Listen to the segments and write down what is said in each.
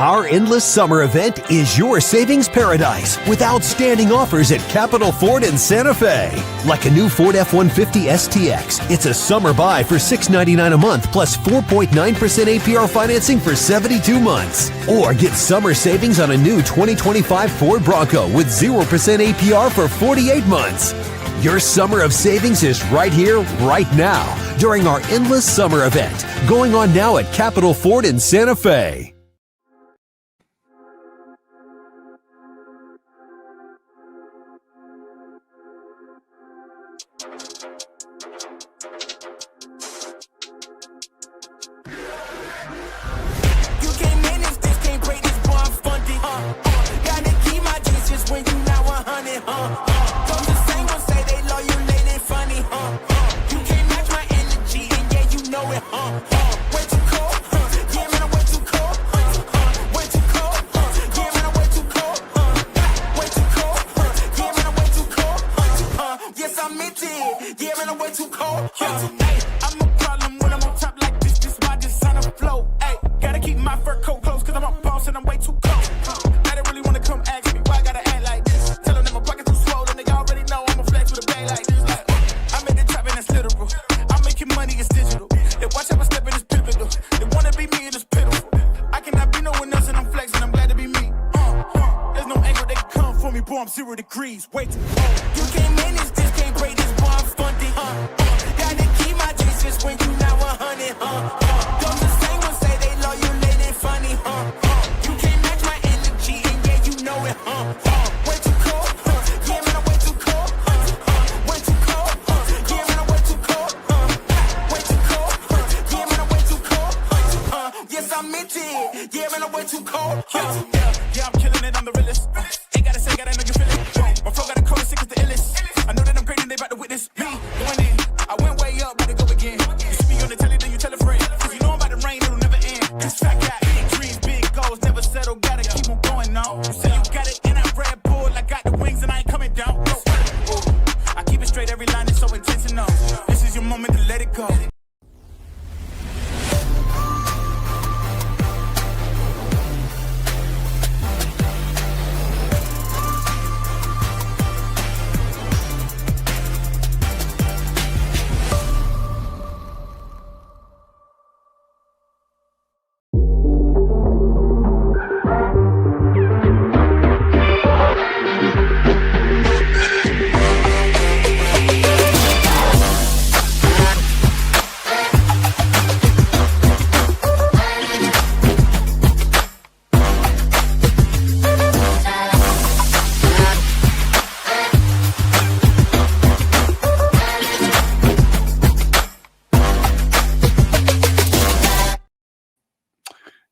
Our Endless Summer event is your savings paradise with outstanding offers at Capital Ford in Santa Fe. Like a new Ford F-150 STX, it's a summer buy for $699 a month plus 4.9% APR financing for 72 months. Or get summer savings on a new 2025 Ford Bronco with 0% APR for 48 months. Your summer of savings is right here, right now, during our Endless Summer event, going on now at Capital Ford in Santa Fe.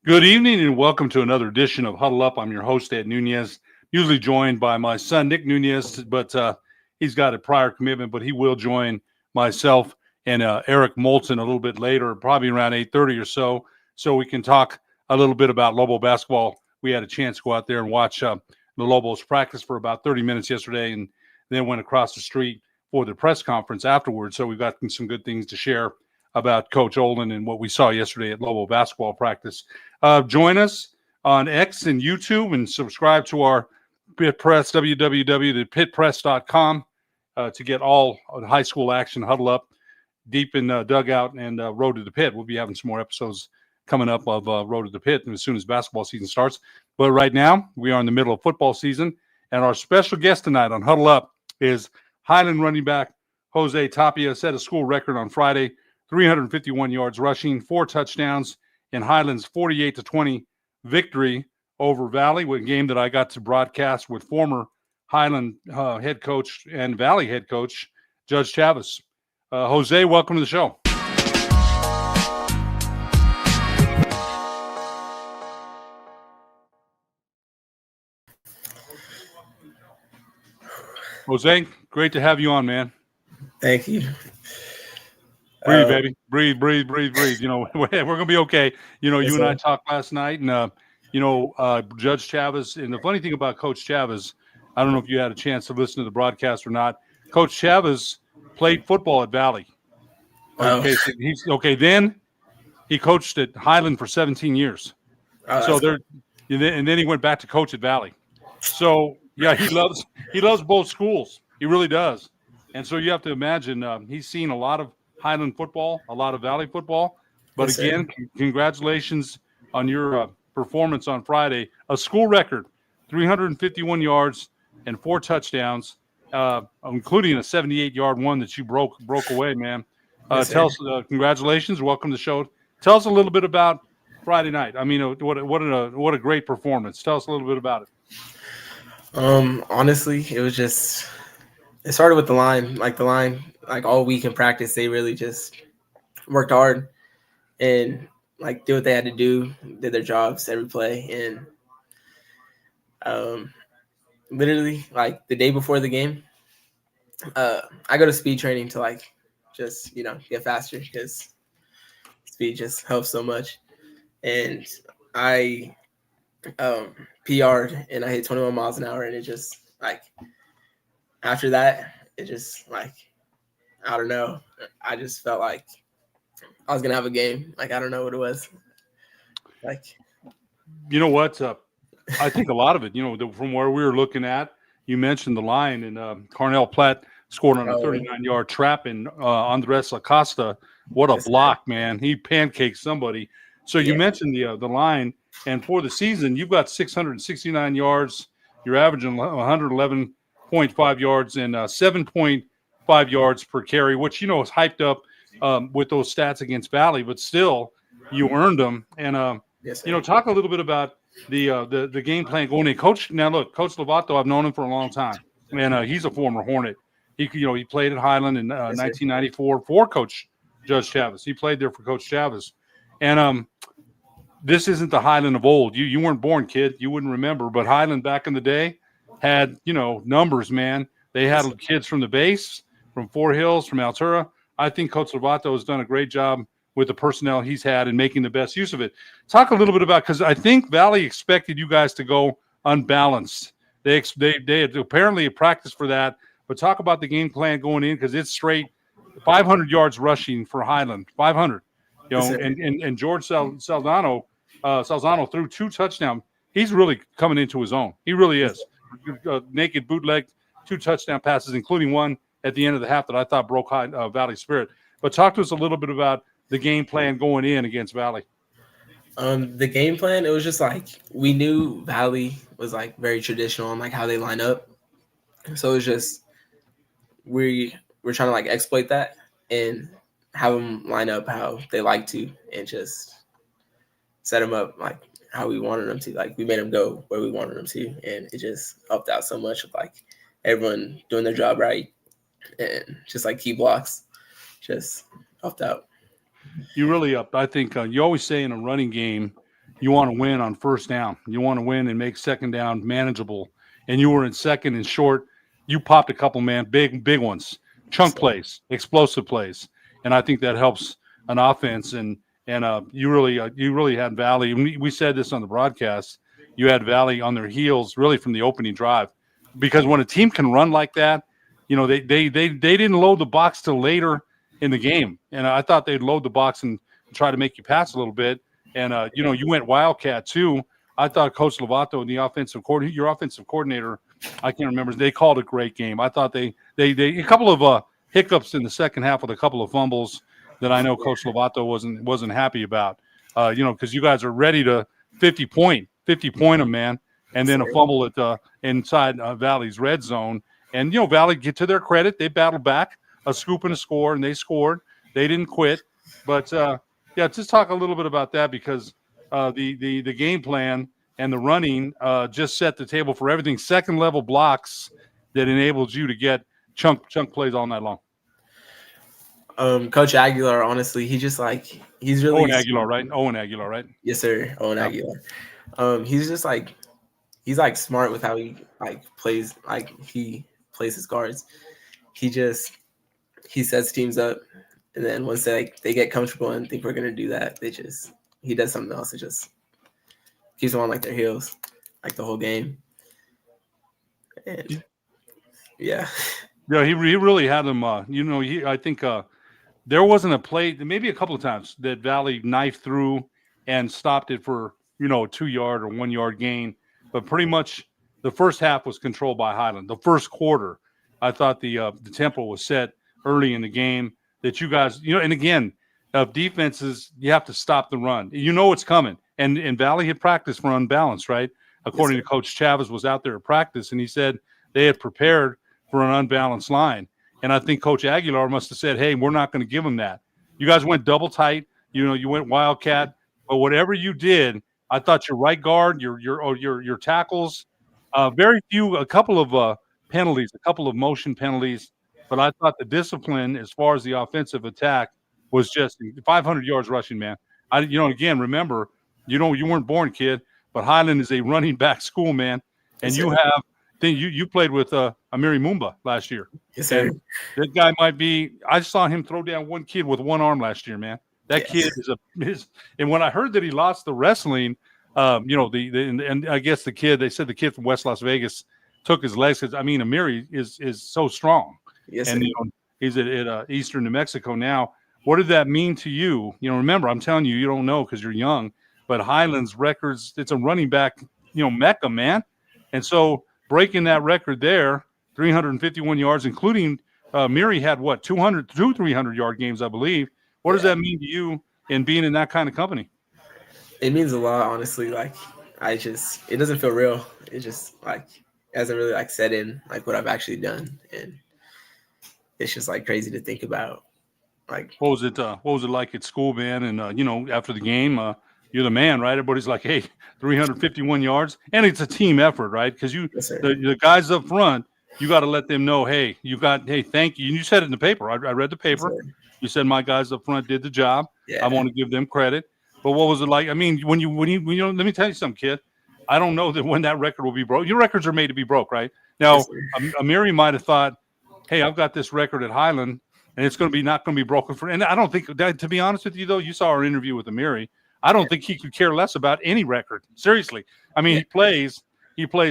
Good evening and welcome to another edition of Huddle Up. I'm your host, Ed Nunez, usually joined by my son, Nick Nunez, but he's got a prior commitment, but he will join myself and Eric Moulton a little bit later, probably around 8:30 or so we can talk a little bit about Lobo basketball. We had a chance to go out there and watch the Lobos practice for about 30 minutes yesterday and then went across the street for the press conference afterwards. So we've got some good things to share about Coach Olin and what we saw yesterday at Lobo basketball practice. Join us on X and YouTube and subscribe to our Pit Press, www.pitpress.com, to get all high school action. Huddle Up, Deep in Dugout, and Road to the Pit. We'll be having some more episodes coming up of Road to the Pit as soon as basketball season starts. But right now, we are in the middle of football season, and our special guest tonight on Huddle Up is Highland running back Jose Tapia. Set a school record on Friday, 351 yards rushing, 4 touchdowns in Highland's 48-20 victory over Valley, a game that I got to broadcast with former Highland head coach and Valley head coach, Judge Chavez. Jose, welcome to the show. Jose, great to have you on, man. Thank you. Breathe, baby. Breathe. You know, we're going to be okay. You know, you and I talked last night, and, Judge Chavez. And the funny thing about Coach Chavez, I don't know if you had a chance to listen to the broadcast or not. Coach Chavez played football at Valley. Okay, so then he coached at Highland for 17 years. So and then he went back to coach at Valley. So yeah, he loves both schools. He really does. And so you have to imagine he's seen a lot of Highland football, a lot of Valley football. But Yes, sir. again, congratulations on your performance on Friday. A school record, 351 yards and 4 touchdowns, including a 78-yard one that you broke away, man. Yes, Tell sir. us, congratulations, welcome to the show. Tell us a little bit about Friday night. I mean, what a great performance. Tell us a little bit about it. Honestly, it started with the line. Like all week in practice, they really just worked hard and like did what they had to do, did their jobs every play, and literally like the day before the game, I go to speed training to like just get faster because speed just helps so much. And I PR'd and I hit 21 miles an hour, and it just like after that, it just like I don't know. I just felt like I was gonna have a game. Like I don't know what it was. Like You know what? I think a lot of it, from where we were looking at, you mentioned the line, and Carnell Platt scored on a 39-yard trap, and Andres Acosta, what a block, man. He pancaked somebody. So you mentioned the line, and for the season, you've got 669 yards. You're averaging 111.5 yards and 7.5 yards per carry, which, is hyped up with those stats against Valley, but still, you earned them. And, talk a little bit about the game plan going in. Coach Lovato, I've known him for a long time, and he's a former Hornet. He played at Highland in 1994 for Coach Judge Chavez. He played there for Coach Chavez. And this isn't the Highland of old. You weren't born, kid. You wouldn't remember. But Highland back in the day had, numbers, man. They had kids from the base, from Four Hills, from Altura. I think Coach Lovato has done a great job with the personnel he's had and making the best use of it. Talk a little bit about, because I think Valley expected you guys to go unbalanced. They had apparently practiced for that. But talk about the game plan going in, because it's straight 500 yards rushing for Highland, 500. And George Salzano threw 2 touchdowns. He's really coming into his own. He really is. Naked bootleg, 2 touchdown passes, including one at the end of the half that I thought broke Valley spirit. But talk to us a little bit about the game plan going in against Valley. The game plan, it was just like we knew Valley was like very traditional on like how they line up. So it was just we're trying to like exploit that and have them line up how they like to, and just set them up like how we wanted them to. Like we made them go where we wanted them to, and it just helped out so much with like everyone doing their job right, and just like key blocks just helped out. You really I think you always say in a running game, you want to win on first down. You want to win and make second down manageable. And you were in second and short. You popped a couple, man, big ones, chunk plays, explosive plays. And I think that helps an offense. And you really had Valley. We said this on the broadcast. You had Valley on their heels really from the opening drive, because when a team can run like that, they didn't load the box till later in the game. And I thought they'd load the box and try to make you pass a little bit. And you went Wildcat too. I thought Coach Lovato and the your offensive coordinator, I can't remember, they called a great game. I thought they a couple of hiccups in the second half with a couple of fumbles that I know Coach Lovato wasn't happy about. Because you guys are ready to 50 point them, man, and then a fumble at inside Valley's red zone. And Valley, get to their credit, they battled back, a scoop and a score, and they scored. They didn't quit. But just talk a little bit about that, because the game plan and the running just set the table for everything. Second level blocks that enabled you to get chunk plays all night long. Coach Aguilar, honestly, he's really Owen Aguilar, right? Owen Aguilar, right? Yes, sir. Owen Aguilar. He's just like he's like smart with how he like plays. Like he plays his guards. He sets teams up, and then once they get comfortable and think we're gonna do that, he does something else. It just keeps them on like their heels, like the whole game. And yeah, he really had them. I think there wasn't a play, maybe a couple of times, that Valley knifed through and stopped it for a 2-yard or 1-yard gain. But pretty much the first half was controlled by Highland. The first quarter, I thought the tempo was set early in the game that you guys, and again, defenses, you have to stop the run. It's coming. And Valley had practiced for unbalanced, right? According to Coach Chavez was out there at practice, and he said they had prepared for an unbalanced line. And I think Coach Aguilar must have said, hey, we're not going to give them that. You guys went double tight. You went wildcat. But whatever you did, I thought your right guard, your tackles, a couple of penalties, a couple of motion penalties. But I thought the discipline as far as the offensive attack was just 500 yards rushing, man. Again, remember, you weren't born, kid, but Highland is a running back school, man. And you played with Amiri Mumba last year. Yes, sir. And that guy might be – I saw him throw down one kid with one arm last year, man. That kid is and when I heard that he lost the wrestling, and I guess they said the kid from West Las Vegas took his legs because, Amiri is so strong. Yes, and he's at Eastern New Mexico now. What did that mean to you? Remember, I'm telling you, you don't know because you're young, but Highlands records, it's a running back, mecca, man. And so breaking that record there, 351 yards, including Miri had 300-yard games, I believe. What does that mean to you in being in that kind of company? It means a lot, honestly. Like, it doesn't feel real. It just hasn't really set in what I've actually done. And it's just crazy to think about. What was it like at school, man? And after the game, you're the man, right? Everybody's like, hey, 351 yards, and it's a team effort, right? Because the guys up front, you got to let them know, hey, thank you. And you said it in the paper. I read the paper. Yes, you said my guys up front did the job. Yeah. I want to give them credit. But what was it like? When you let me tell you something, kid. I don't know that when that record will be broke. Your records are made to be broke, right? Now, Amiri might have thought, hey, I've got this record at Highland, and it's not going to be broken for. And I don't think, to be honest with you, though, you saw our interview with Amiri. I don't think he could care less about any record. Seriously, he plays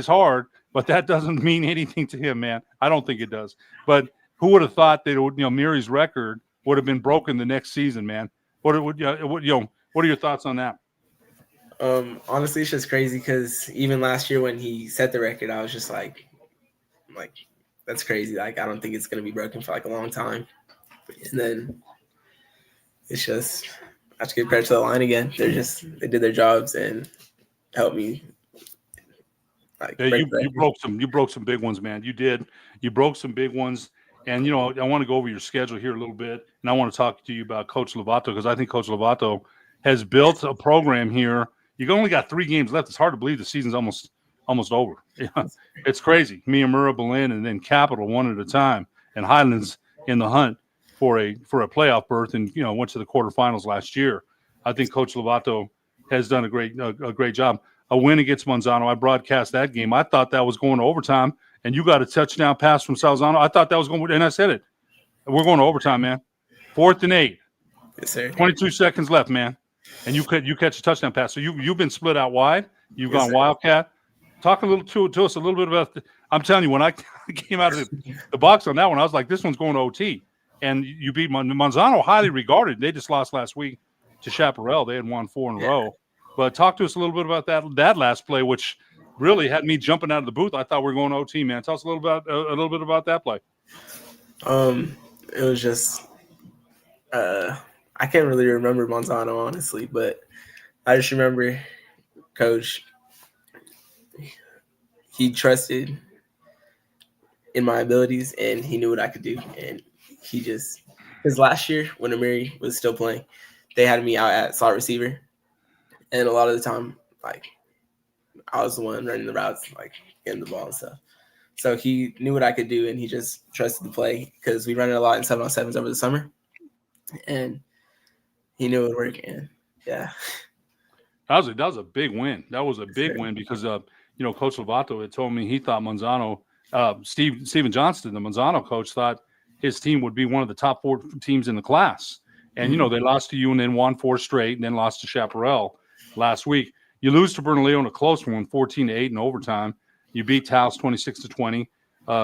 hard, but that doesn't mean anything to him, man. I don't think it does. But who would have thought that Amiri's record would have been broken the next season, man? What are your thoughts on that? Honestly, it's just crazy because even last year when he set the record, I was just like, that's crazy. I don't think it's going to be broken for a long time. And then it's just, I have to give credit to the line again. They did their jobs and helped me. You broke some big ones, man. You did. You broke some big ones. And, I want to go over your schedule here a little bit. And I want to talk to you about Coach Lovato because I think Coach Lovato has built a program here. You've only got 3 games left. It's hard to believe the season's almost over. It's crazy. Miyamura, Belen, and then Capital one at a time. And Highlands in the hunt for a playoff berth and, went to the quarterfinals last year. I think Coach Lovato has done a great job. A win against Manzano. I broadcast that game. I thought that was going to overtime, and you got a touchdown pass from Salzano. I thought that was going – and I said it. We're going to overtime, man. 4th and 8. Yes, sir. 22 seconds left, man. And you catch a touchdown pass. So you've been split out wide. You've gone Wildcat. Talk a little to us a little bit about I'm telling you, when I came out of the box on that one, I was like, this one's going to OT. And you beat Manzano, highly regarded. They just lost last week to Chaparral. They had won 4 in a row. But talk to us a little bit about that last play, which really had me jumping out of the booth. I thought we were going to OT, man. Tell us a little bit about that play. It was just I can't really remember Manzano, honestly, but I just remember Coach, he trusted in my abilities and he knew what I could do. And because last year when Amiri was still playing, they had me out at slot receiver. And a lot of the time, I was the one running the routes, getting the ball and stuff. So he knew what I could do, and he just trusted the play because we run it a lot in 7-on-7s over the summer. And he knew it would work, and yeah. That was a big win. That was a big win because, Coach Lovato had told me he thought Manzano, Steven Johnston, the Manzano coach, thought his team would be one of the top 4 teams in the class. And, they lost to you and then won 4 straight and then lost to Chaparral last week. You lose to Bernalillo in a close one, 14-8 in overtime. You beat Taos 26-20.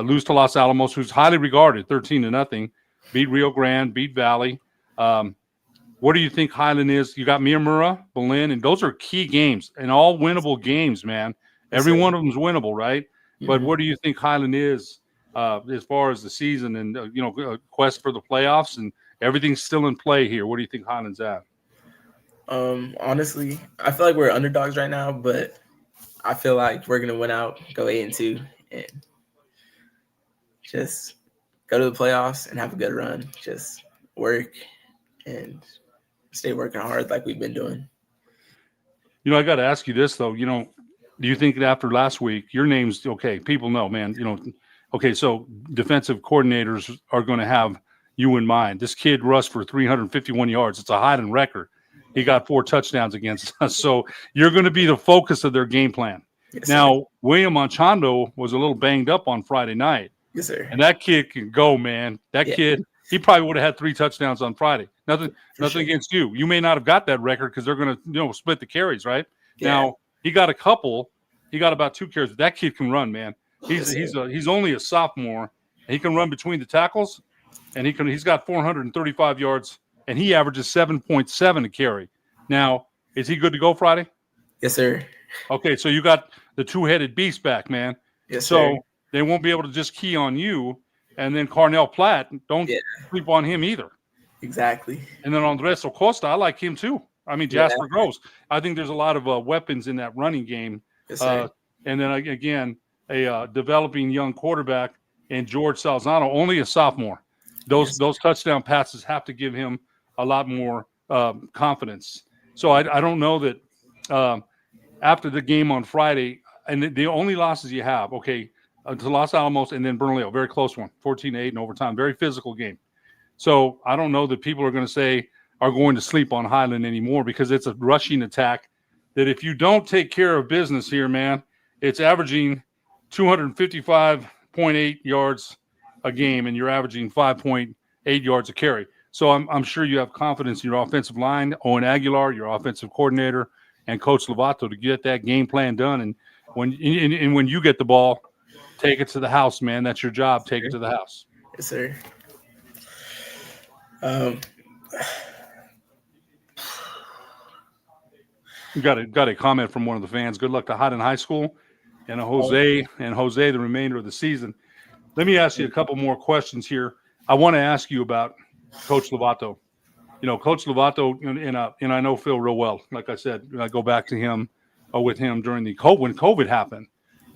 Lose to Los Alamos, who's highly regarded, 13-0. Beat Rio Grande, beat Valley. What do you think Highland is? You got Miyamura, Berlin, and those are key games and all winnable games, man. Every one of them is winnable, right? But what do you think Highland is as far as the season and quest for the playoffs and everything's still in play here? What do you think Highland's at? Honestly, I feel like we're underdogs right now, but I feel like we're gonna win out, go 8-2, and just go to the playoffs and have a good run. Just work and stay working hard like we've been doing. I got to ask you this though. Do you think that after last week, your name's okay? People know, man. Okay, so defensive coordinators are going to have you in mind. This kid rushed for 351 yards. It's a Highland record. He got 4 touchdowns against us. So you're going to be the focus of their game plan. Yes, now, sir. William Manchando was a little banged up on Friday night. Yes, sir. And that kid can go, man. That kid, he probably would have had 3 touchdowns on Friday. Nothing against you. You may not have got that record because they're going to, split the carries, right? Yeah. Now, he got a couple. He got about 2 carries. That kid can run, man. He's only a sophomore. He can run between the tackles, and he's got 435 yards, and he averages 7.7 a carry. Now, is he good to go Friday? Yes, sir. Okay, so you got the 2-headed beast back, man. Yes, so sir. They won't be able to just key on you, and then Carnell Platt, don't sleep on him either. Exactly. And then Andres Acosta, I like him too. I mean, Jasper Groves. I think there's a lot of weapons in that running game. Yes, sir. And then, again, a developing young quarterback in George Salzano, only a sophomore. Those touchdown passes have to give him a lot more confidence. So I don't know that after the game on Friday, and the only losses you have, to Los Alamos and then Bernalillo, very close one, 14-8 in overtime, very physical game. So I don't know that people are going to sleep on Highland anymore because it's a rushing attack that if you don't take care of business here, man, it's averaging 255.8 yards a game and you're averaging 5.8 yards a carry. So I'm sure you have confidence in your offensive line, Owen Aguilar, your offensive coordinator, and Coach Lovato to get that game plan done. And when you get the ball, take it to the house, man. That's your job. Take it to the house. Yes, sir. We got a comment from one of the fans. Good luck to Highland High School and Jose, the remainder of the season. Let me ask you a couple more questions here. I want to ask you about Coach Lovato. Coach Lovato, and I know Phil real well. Like I said, I go back to him with him during when COVID happened.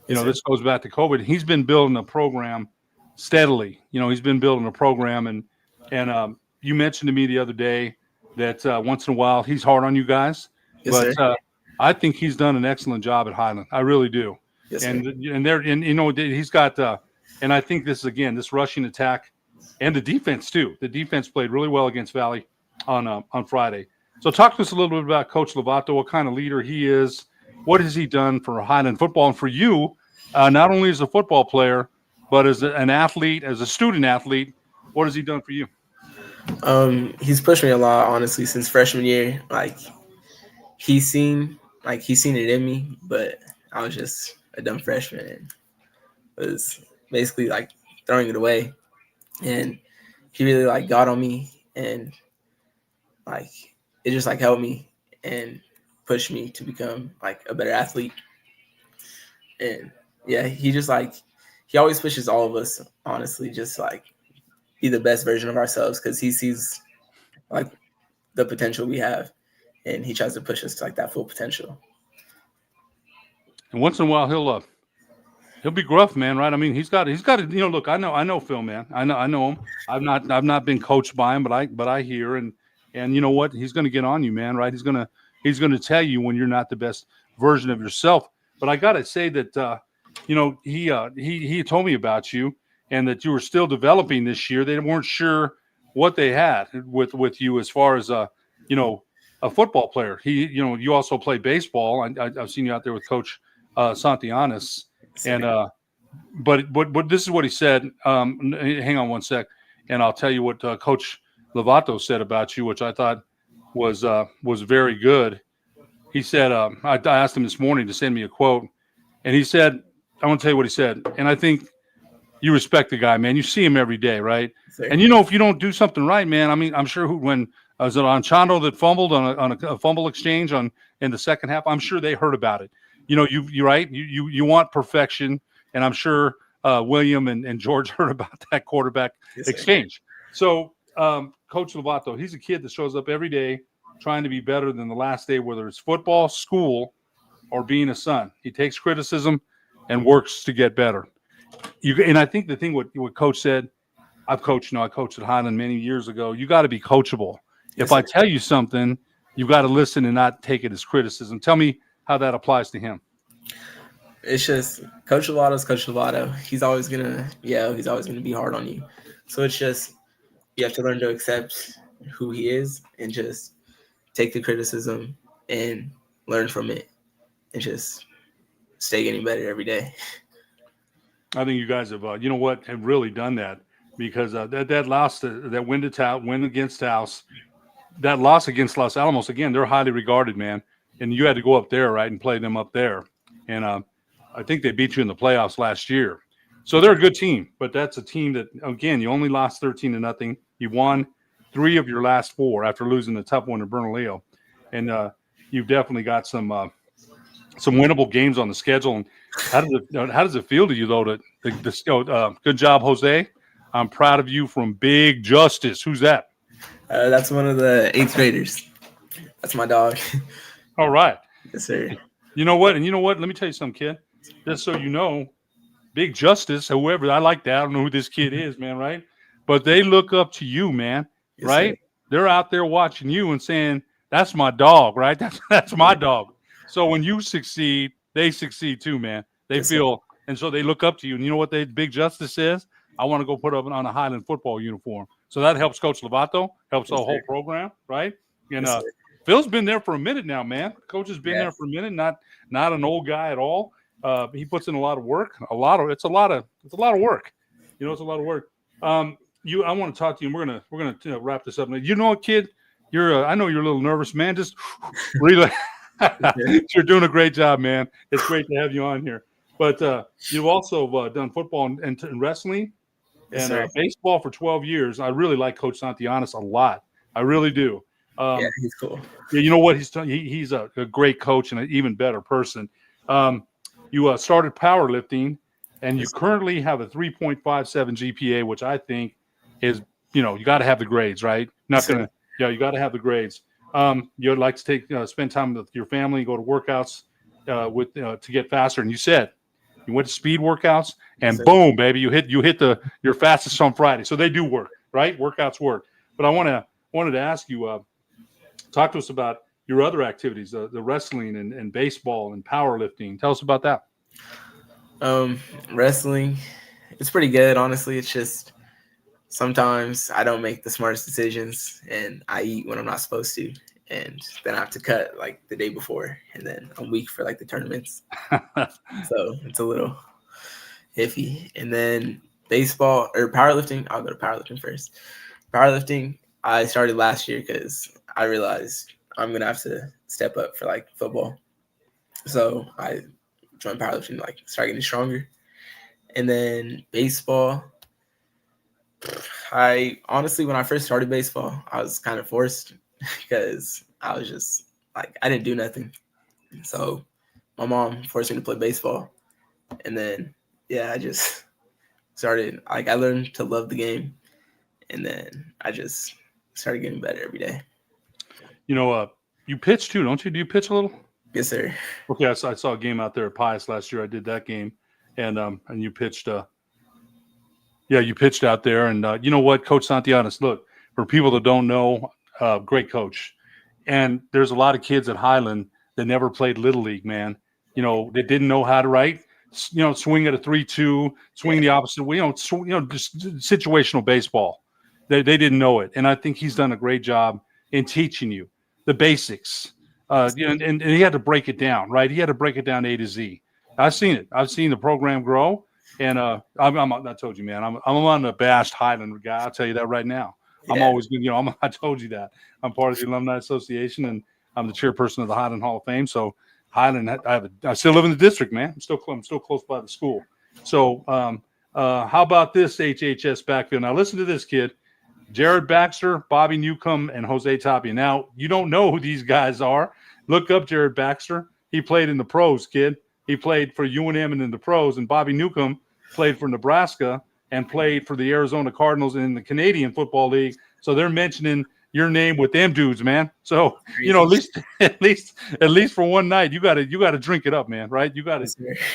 This goes back to COVID. He's been building a program steadily. He's been building a program, and you mentioned to me the other day that once in a while he's hard on you guys. Yes, but I think he's done an excellent job at Highland. I really do. Yes, he's got and I think this rushing attack and the defense too. The defense played really well against Valley on Friday. So talk to us a little bit about Coach Lovato, what kind of leader he is. What has he done for Highland football and for you, not only as a football player, but as an athlete, as a student athlete? What has he done for you? He's pushed me a lot, honestly, since freshman year. He's seen it in me, but I was just a dumb freshman and was basically throwing it away. And he really got on me and it just helped me and pushed me to become a better athlete. And he just he always pushes all of us, honestly, just be the best version of ourselves because he sees the potential we have. And he tries to push us to that full potential. And once in a while, he'll be gruff, man. Right? I mean, he's got to. Look, I know Phil, man. I know him. I've not been coached by him, but I hear and you know what? He's going to get on you, man. Right? He's going to tell you when you're not the best version of yourself. But I got to say that he told me about you and that you were still developing this year. They weren't sure what they had with you as far as a football player. You also play baseball. I've seen you out there with Coach Santianes. And but this is what he said. Hang on one sec, and I'll tell you what Coach Lovato said about you, which I thought was very good. He said, I asked him this morning to send me a quote, and he said, I want to tell you what he said. And I think you respect the guy, man. You see him every day, right? Sure. And if you don't do something right, man, I mean, I'm sure when Was it Anchando that fumbled on a fumble exchange in the second half? I'm sure they heard about it. You right. You want perfection, and I'm sure William and George heard about that quarterback exchange. So, Coach Lovato, he's a kid that shows up every day trying to be better than the last day, whether it's football, school, or being a son. He takes criticism and works to get better. And I think the thing what Coach said, I coached at Highland many years ago. You got to be coachable. If I tell you something, you got to listen and not take it as criticism. Tell me how that applies to him. It's just Coach Lovato's Coach Lovato. He's always gonna yell. He's always gonna be hard on you. So it's just you have to learn to accept who he is and just take the criticism and learn from it and just stay getting better every day. I think you guys have, have really done that because that loss, that win against Taos, that loss against Los Alamos, again, they're highly regarded, man. And you had to go up there, right, and play them up there. And I think they beat you in the playoffs last year. So they're a good team, but that's a team that, again, you only lost 13-0. You won 3 of your last 4 after losing the tough one to Bernalillo. And you've definitely got some winnable games on the schedule. And how does it feel to you, though, good job, Jose. I'm proud of you from Big Justice. Who's that? That's one of the 8th graders. That's my dog. All right. Yes, sir. You know what? Let me tell you something, kid. Just so you know, Big Justice, whoever, I like that. I don't know who this kid is, man, right? But they look up to you, man, yes, right? Sir. They're out there watching you and saying, that's my dog, right? That's my dog. So when you succeed, they succeed too, man. They yes, feel, sir. And so they look up to you. And you know what Big Justice says? I want to go put up on a Highland football uniform. So that helps Coach Lovato, helps yes, the whole program, right? And yes, Phil's been there for a minute now, man. Coach has been there for a minute, not an old guy at all. He puts in a lot of work. It's a lot of work. It's a lot of work. I want to talk to you. And we're gonna wrap this up. You know what, kid? I know you're a little nervous, man. Just really, you're doing a great job, man. It's great to have you on here. But you've also done football and wrestling and baseball for 12 years. I really like Coach Santianes a lot. I really do. He's cool. Yeah, you know what? He's a great coach and an even better person. You started powerlifting, and you currently have a 3.57 GPA, which I think is, you got to have the grades, right? You got to have the grades. You'd like to spend time with your family, go to workouts to get faster. And you said you went to speed workouts, and boom, baby, you hit your fastest on Friday. So they do work, right? Workouts work. But I wanted to ask you, talk to us about your other activities, the wrestling and baseball and powerlifting. Tell us about that. Wrestling, it's pretty good, honestly. It's just sometimes I don't make the smartest decisions and I eat when I'm not supposed to. And then I have to cut like the day before, and then I'm weak for like the tournaments. So it's a little iffy. And then baseball or powerlifting, I'll go to powerlifting first. Powerlifting, I started last year because I realized I'm going to have to step up for like football. So I joined powerlifting, like start getting stronger. And then baseball, when I first started baseball, I was kind of forced because I was just like, I didn't do nothing. So my mom forced me to play baseball. And then, I just started, like I learned to love the game. And then I just started getting better every day. You pitch too, don't you? Do you pitch a little? Yes, sir. Okay, I saw a game out there at Pius last year. I did that game, and you pitched. You pitched out there, and you know what, Coach Santianes? Look, for people that don't know, great coach, and there's a lot of kids at Highland that never played Little League, man. They didn't know how to swing at a 3-2, swing the opposite way. Just situational baseball. They didn't know it, and I think he's done a great job in teaching you the basics. And he had to break it down, right? He had to break it down A to Z. I've seen it. I've seen the program grow, and I told you, man, I'm an unabashed Highland guy. I'll tell you that right now. Yeah. I'm always good. I told you that. I'm part of the Alumni Association, and I'm the chairperson of the Highland Hall of Fame. So Highland, I still live in the district, man. I'm still close by the school. So how about this HHS backfield? Now listen to this, kid. Jared Baxter, Bobby Newcomb, and Jose Tapia. Now, you don't know who these guys are. Look up Jared Baxter. He played in the pros, kid. He played for UNM and in the pros. And Bobby Newcomb played for Nebraska and played for the Arizona Cardinals in the Canadian Football League. So they're mentioning your name with them dudes, man. So, you know, at least for one night, you gotta drink it up, man, right? You gotta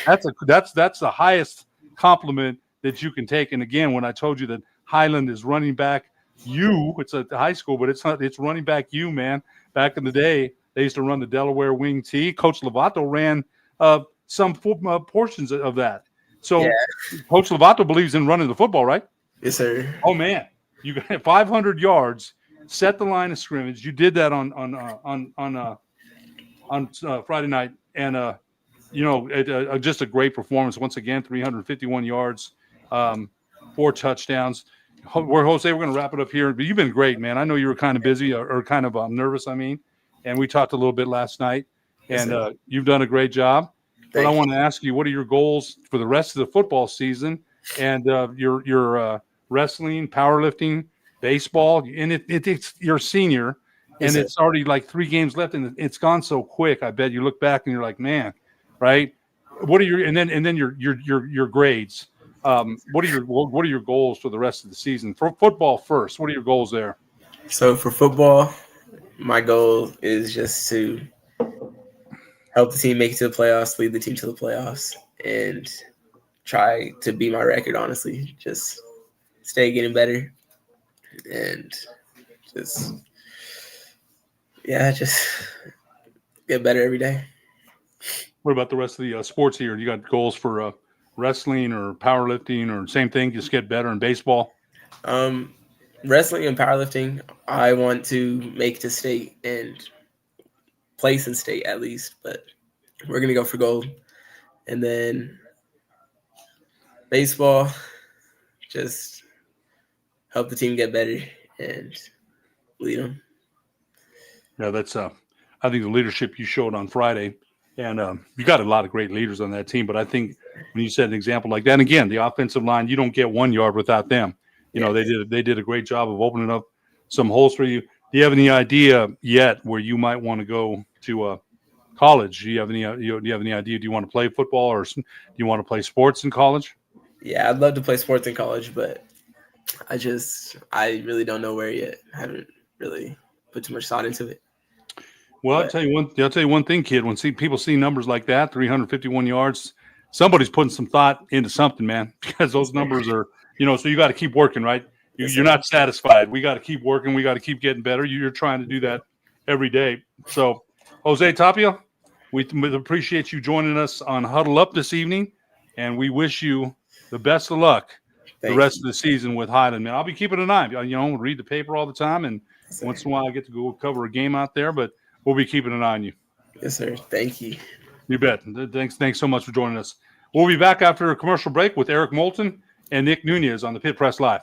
that's the highest compliment that you can take. And again, when I told you that Highland is running back it's at the high school, but it's running back man. Back in the day, they used to run the Delaware Wing T. Coach Lovato ran some portions of that. So Coach Lovato believes in running the football, right? Yes, sir. Oh man, you got 500 yards, set the line of scrimmage. You did that on Friday night, and just a great performance once again. 351 yards, 4 touchdowns. Jose, we're going to wrap it up here. But you've been great, man. I know you were kind of busy or kind of nervous. And we talked a little bit last night, and you've done a great job. But I want to ask you, what are your goals for the rest of the football season and your wrestling, powerlifting, baseball? And it's you're a senior, and it's already like 3 games left, and it's gone so quick. I bet you look back and you're like, man, right? What are your and then your grades? What are your goals for the rest of the season? For football first, what are your goals there? So for football, my goal is just to help the team make it to the playoffs, lead the team to the playoffs, and try to beat my record, honestly. Just stay getting better and just get better every day. What about the rest of the sports here? You got goals for wrestling or powerlifting, or same thing, just get better in baseball? Wrestling and powerlifting, I want to make to state and place in state at least, but we're going to go for gold. And then baseball, just help the team get better and lead them. Yeah, that's I think the leadership you showed on Friday, and you got a lot of great leaders on that team, but I think when you set an example like that, and again, the offensive line, you don't get 1 yard without them. You know, they did a great job of opening up some holes for you. Do you have any idea yet where you might want to go to college? Do you have any idea? Do you want to play football, or do you want to play sports in college? Yeah, I'd love to play sports in college, but I really don't know where yet. I haven't really put too much thought into it. Well, I'll tell you one thing, kid. When people see numbers like that, 351 yards, somebody's putting some thought into something, man, because those numbers are, so you got to keep working, right? You're not satisfied. We got to keep working. We got to keep getting better. You're trying to do that every day. So, Jose Tapia, we appreciate you joining us on Huddle Up this evening, and we wish you the best of luck the rest of the season with Highland. Man, I'll be keeping an eye. Read the paper all the time, and once in a while I get to go cover a game out there, but we'll be keeping an eye on you. Yes, sir. Thank you. You bet. Thanks so much for joining us. We'll be back after a commercial break with Eric Moulton and Nick Nunez on the Pit Press Live.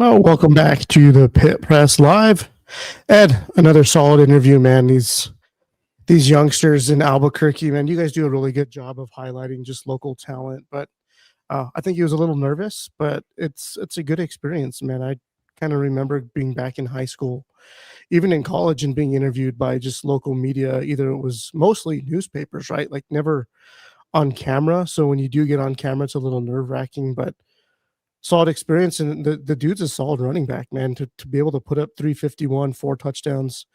Oh, welcome back to the Pit Press Live. Ed, another solid interview, man. These youngsters in Albuquerque, man, you guys do a really good job of highlighting just local talent. But I think he was a little nervous, but it's a good experience, man. I kind of remember being back in high school, even in college, and being interviewed by just local media. Either it was mostly newspapers, right? Like never on camera. So when you do get on camera, it's a little nerve wracking, but solid experience. And the dude's a solid running back, man. To be able to put up 351, 4 touchdowns,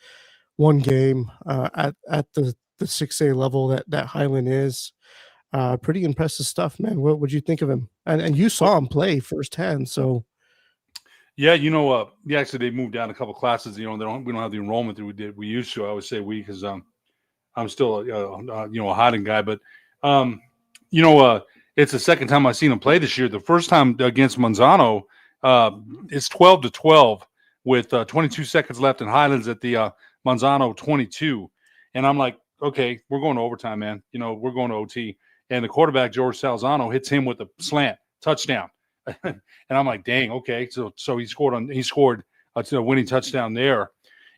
one game at the 6A level that Highland is. Pretty impressive stuff, man. What would you think of him? And you saw him play firsthand, so. Yeah, actually they moved down a couple classes. We don't have the enrollment that we used to. I always say we because I'm still a Highland guy, but it's the second time I've seen him play this year. The first time against Manzano, it's 12-12 with 22 seconds left in Highlands at the Manzano 22, and I'm like, okay, we're going to overtime, man. We're going to OT, and the quarterback George Salzano hits him with a slant touchdown, and I'm like, dang, okay, so he scored a winning touchdown there,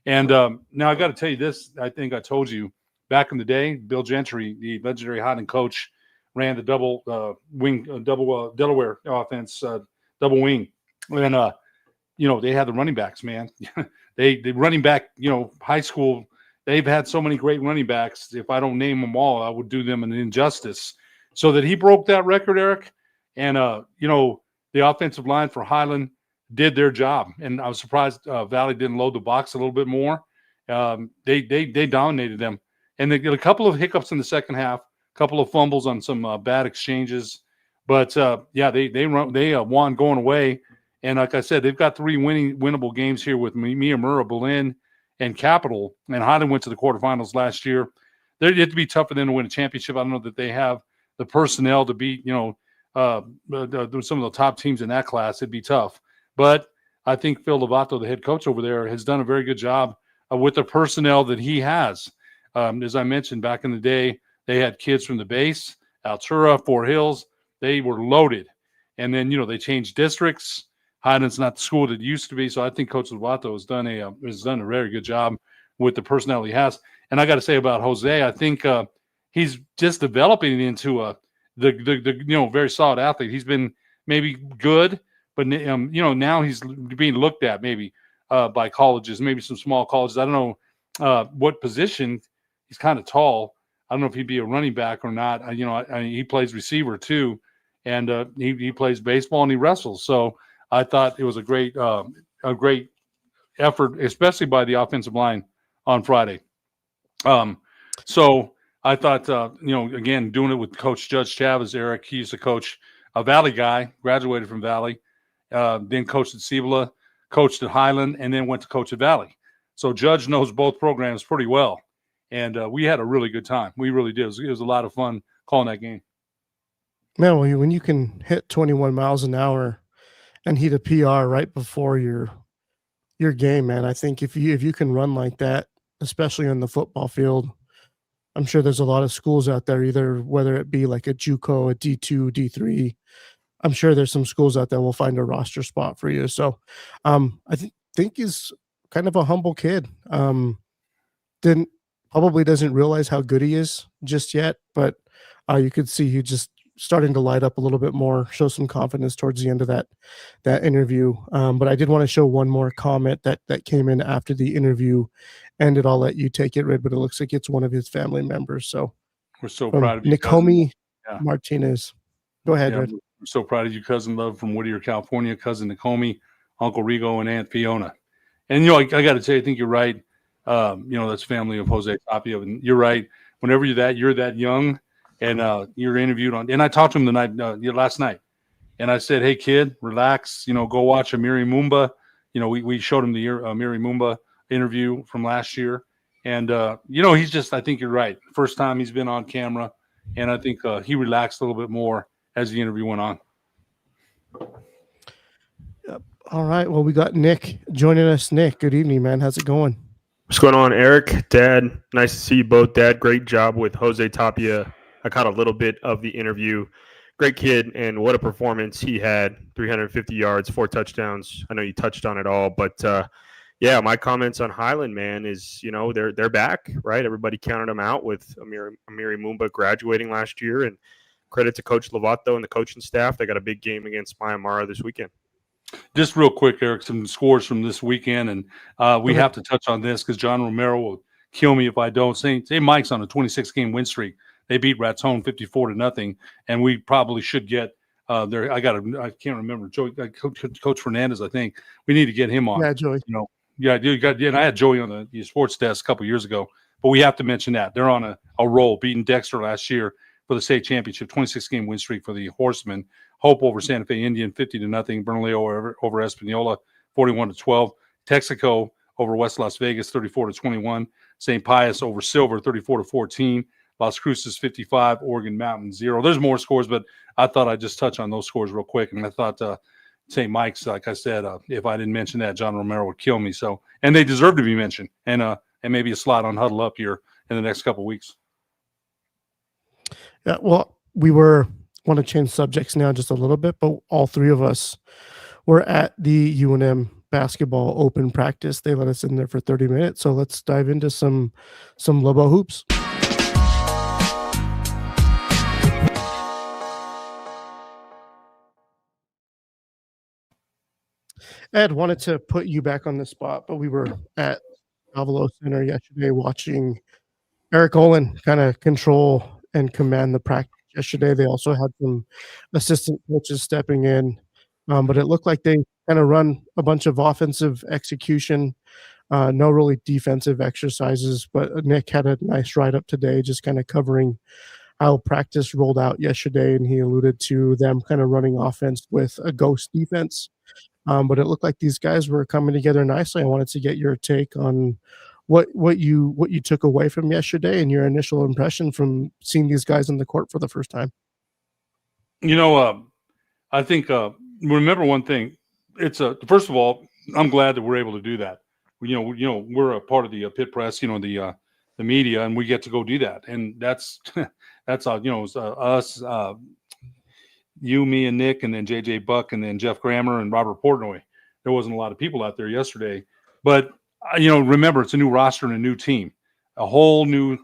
and now I got to tell you this. I think I told you back in the day, Bill Gentry, the legendary Highland coach, ran the double Delaware offense, double wing, and they had the running backs, man. The running back, high school, they've had so many great running backs. If I don't name them all, I would do them an injustice. So that he broke that record, Eric, and the offensive line for Highland did their job, and I was surprised Valley didn't load the box a little bit more. They dominated them, and they get a couple of hiccups in the second half. Couple of fumbles on some bad exchanges, but they won going away. And like I said, they've got 3 winnable games here with Miyamura, Berlin, and Capital. And Highland went to the quarterfinals last year. It'd be tough for them to win a championship. I don't know that they have the personnel to beat some of the top teams in that class. It'd be tough, but I think Phil Lovato, the head coach over there, has done a very good job with the personnel that he has. As I mentioned back in the day, they had kids from the base, Altura, Fort Hills. They were loaded. And then, they changed districts. Highland's not the school that it used to be. So I think Coach Lovato has done a very good job with the personnel he has. And I got to say about Jose, I think he's just developing into the very solid athlete. He's been maybe good, but now he's being looked at maybe by colleges, maybe some small colleges. I don't know what position. He's kind of tall. I don't know if he'd be a running back or not. He plays receiver too, and he plays baseball and he wrestles. So I thought it was a great effort, especially by the offensive line on Friday. So I thought, again, doing it with Coach Judge Chavez, Eric. He used to coach a Valley guy, graduated from Valley, then coached at Cibola, coached at Highland, and then went to coach at Valley. So Judge knows both programs pretty well. And we had a really good time. We really did. It was a lot of fun calling that game. Man, when you can hit 21 miles an hour and hit a PR right before your game, man, I think if you can run like that, especially on the football field, I'm sure there's a lot of schools out there, either whether it be like a JUCO, a D2, D3. I'm sure there's some schools out there will find a roster spot for you. So I think he's kind of a humble kid. Probably doesn't realize how good he is just yet, but you could see he just starting to light up a little bit more, show some confidence towards the end of that interview. But I did want to show one more comment that came in after the interview ended. I'll let you take it, Red, but it looks like it's one of his family members. So we're so proud of you, Nakomi Martinez. Go ahead, Red. We're so proud of you, cousin Love from Whittier, California, cousin Nakomi, Uncle Rigo, and Aunt Fiona. And I got to say, I think you're right. That's family of Jose Tapia, and you're right. Whenever you're that young, and you're interviewed on, and I talked to him last night, and I said, "Hey, kid, relax. Go watch Amiri Mumba." We showed him the Amiri Mumba interview from last year, and he's just. I think you're right. First time he's been on camera, and I think he relaxed a little bit more as the interview went on. Yep. All right. Well, we got Nick joining us. Nick, good evening, man. How's it going? What's going on, Eric? Dad, nice to see you both. Dad, great job with Jose Tapia. I caught a little bit of the interview. great kid, and what a performance he had. 350 yards, 4 touchdowns. I know you touched on it all, but yeah, my comments on Highland, man, is, they're back, right? Everybody counted them out with Amiri Mumba graduating last year, and credit to Coach Lovato and the coaching staff. They got a big game against Myanmar this weekend. Just real quick, Eric, some scores from this weekend, and we have to touch on this because John Romero will kill me if I don't. St. Mike's on a 26-game win streak. They beat Raton 54-0, and we probably should get there. I can't remember Coach Fernandez. I think we need to get him on. Yeah, Joey. And I had Joey on the sports desk a couple years ago, but we have to mention that they're on a roll, beating Dexter last year for the state championship, 26-game win streak for the Horsemen. Hope over Santa Fe Indian 50-0. Bernalillo over Espanola 41-12. Texaco over West Las Vegas 34-21. St. Pius over Silver 34-14. Las Cruces 55. Oregon Mountain 0. There's more scores, but I thought I'd just touch on those scores real quick. And I thought St. Mike's, like I said, if I didn't mention that, John Romero would kill me. So, and they deserve to be mentioned, and maybe a slot on Huddle Up here in the next couple of weeks. Yeah, well, we want to change subjects now just a little bit, but all three of us were at the UNM basketball open practice. They let us in there for 30 minutes. So let's dive into some Lobo hoops. Ed, wanted to put you back on the spot, but we were at Avalo Center yesterday watching Eric Olin kind of control and command the practice yesterday. They also had some assistant coaches stepping in, but it looked like they kind of run a bunch of offensive execution, no really defensive exercises, but Nick had a nice write-up today just kind of covering how practice rolled out yesterday, and he alluded to them kind of running offense with a ghost defense. But it looked like these guys were coming together nicely. I wanted to get your take on what you took away from yesterday and your initial impression from seeing these guys on the court for the first time. I think remember one thing. It's first of all, I'm glad that we're able to do that. We're a part of the Pit Press, the media, and we get to go do that. And that's us. You, me, and Nick, and then JJ Buck, and then Jeff Grammer and Robert Portnoy. There wasn't a lot of people out there yesterday, but remember, it's a new roster and a new team, a whole new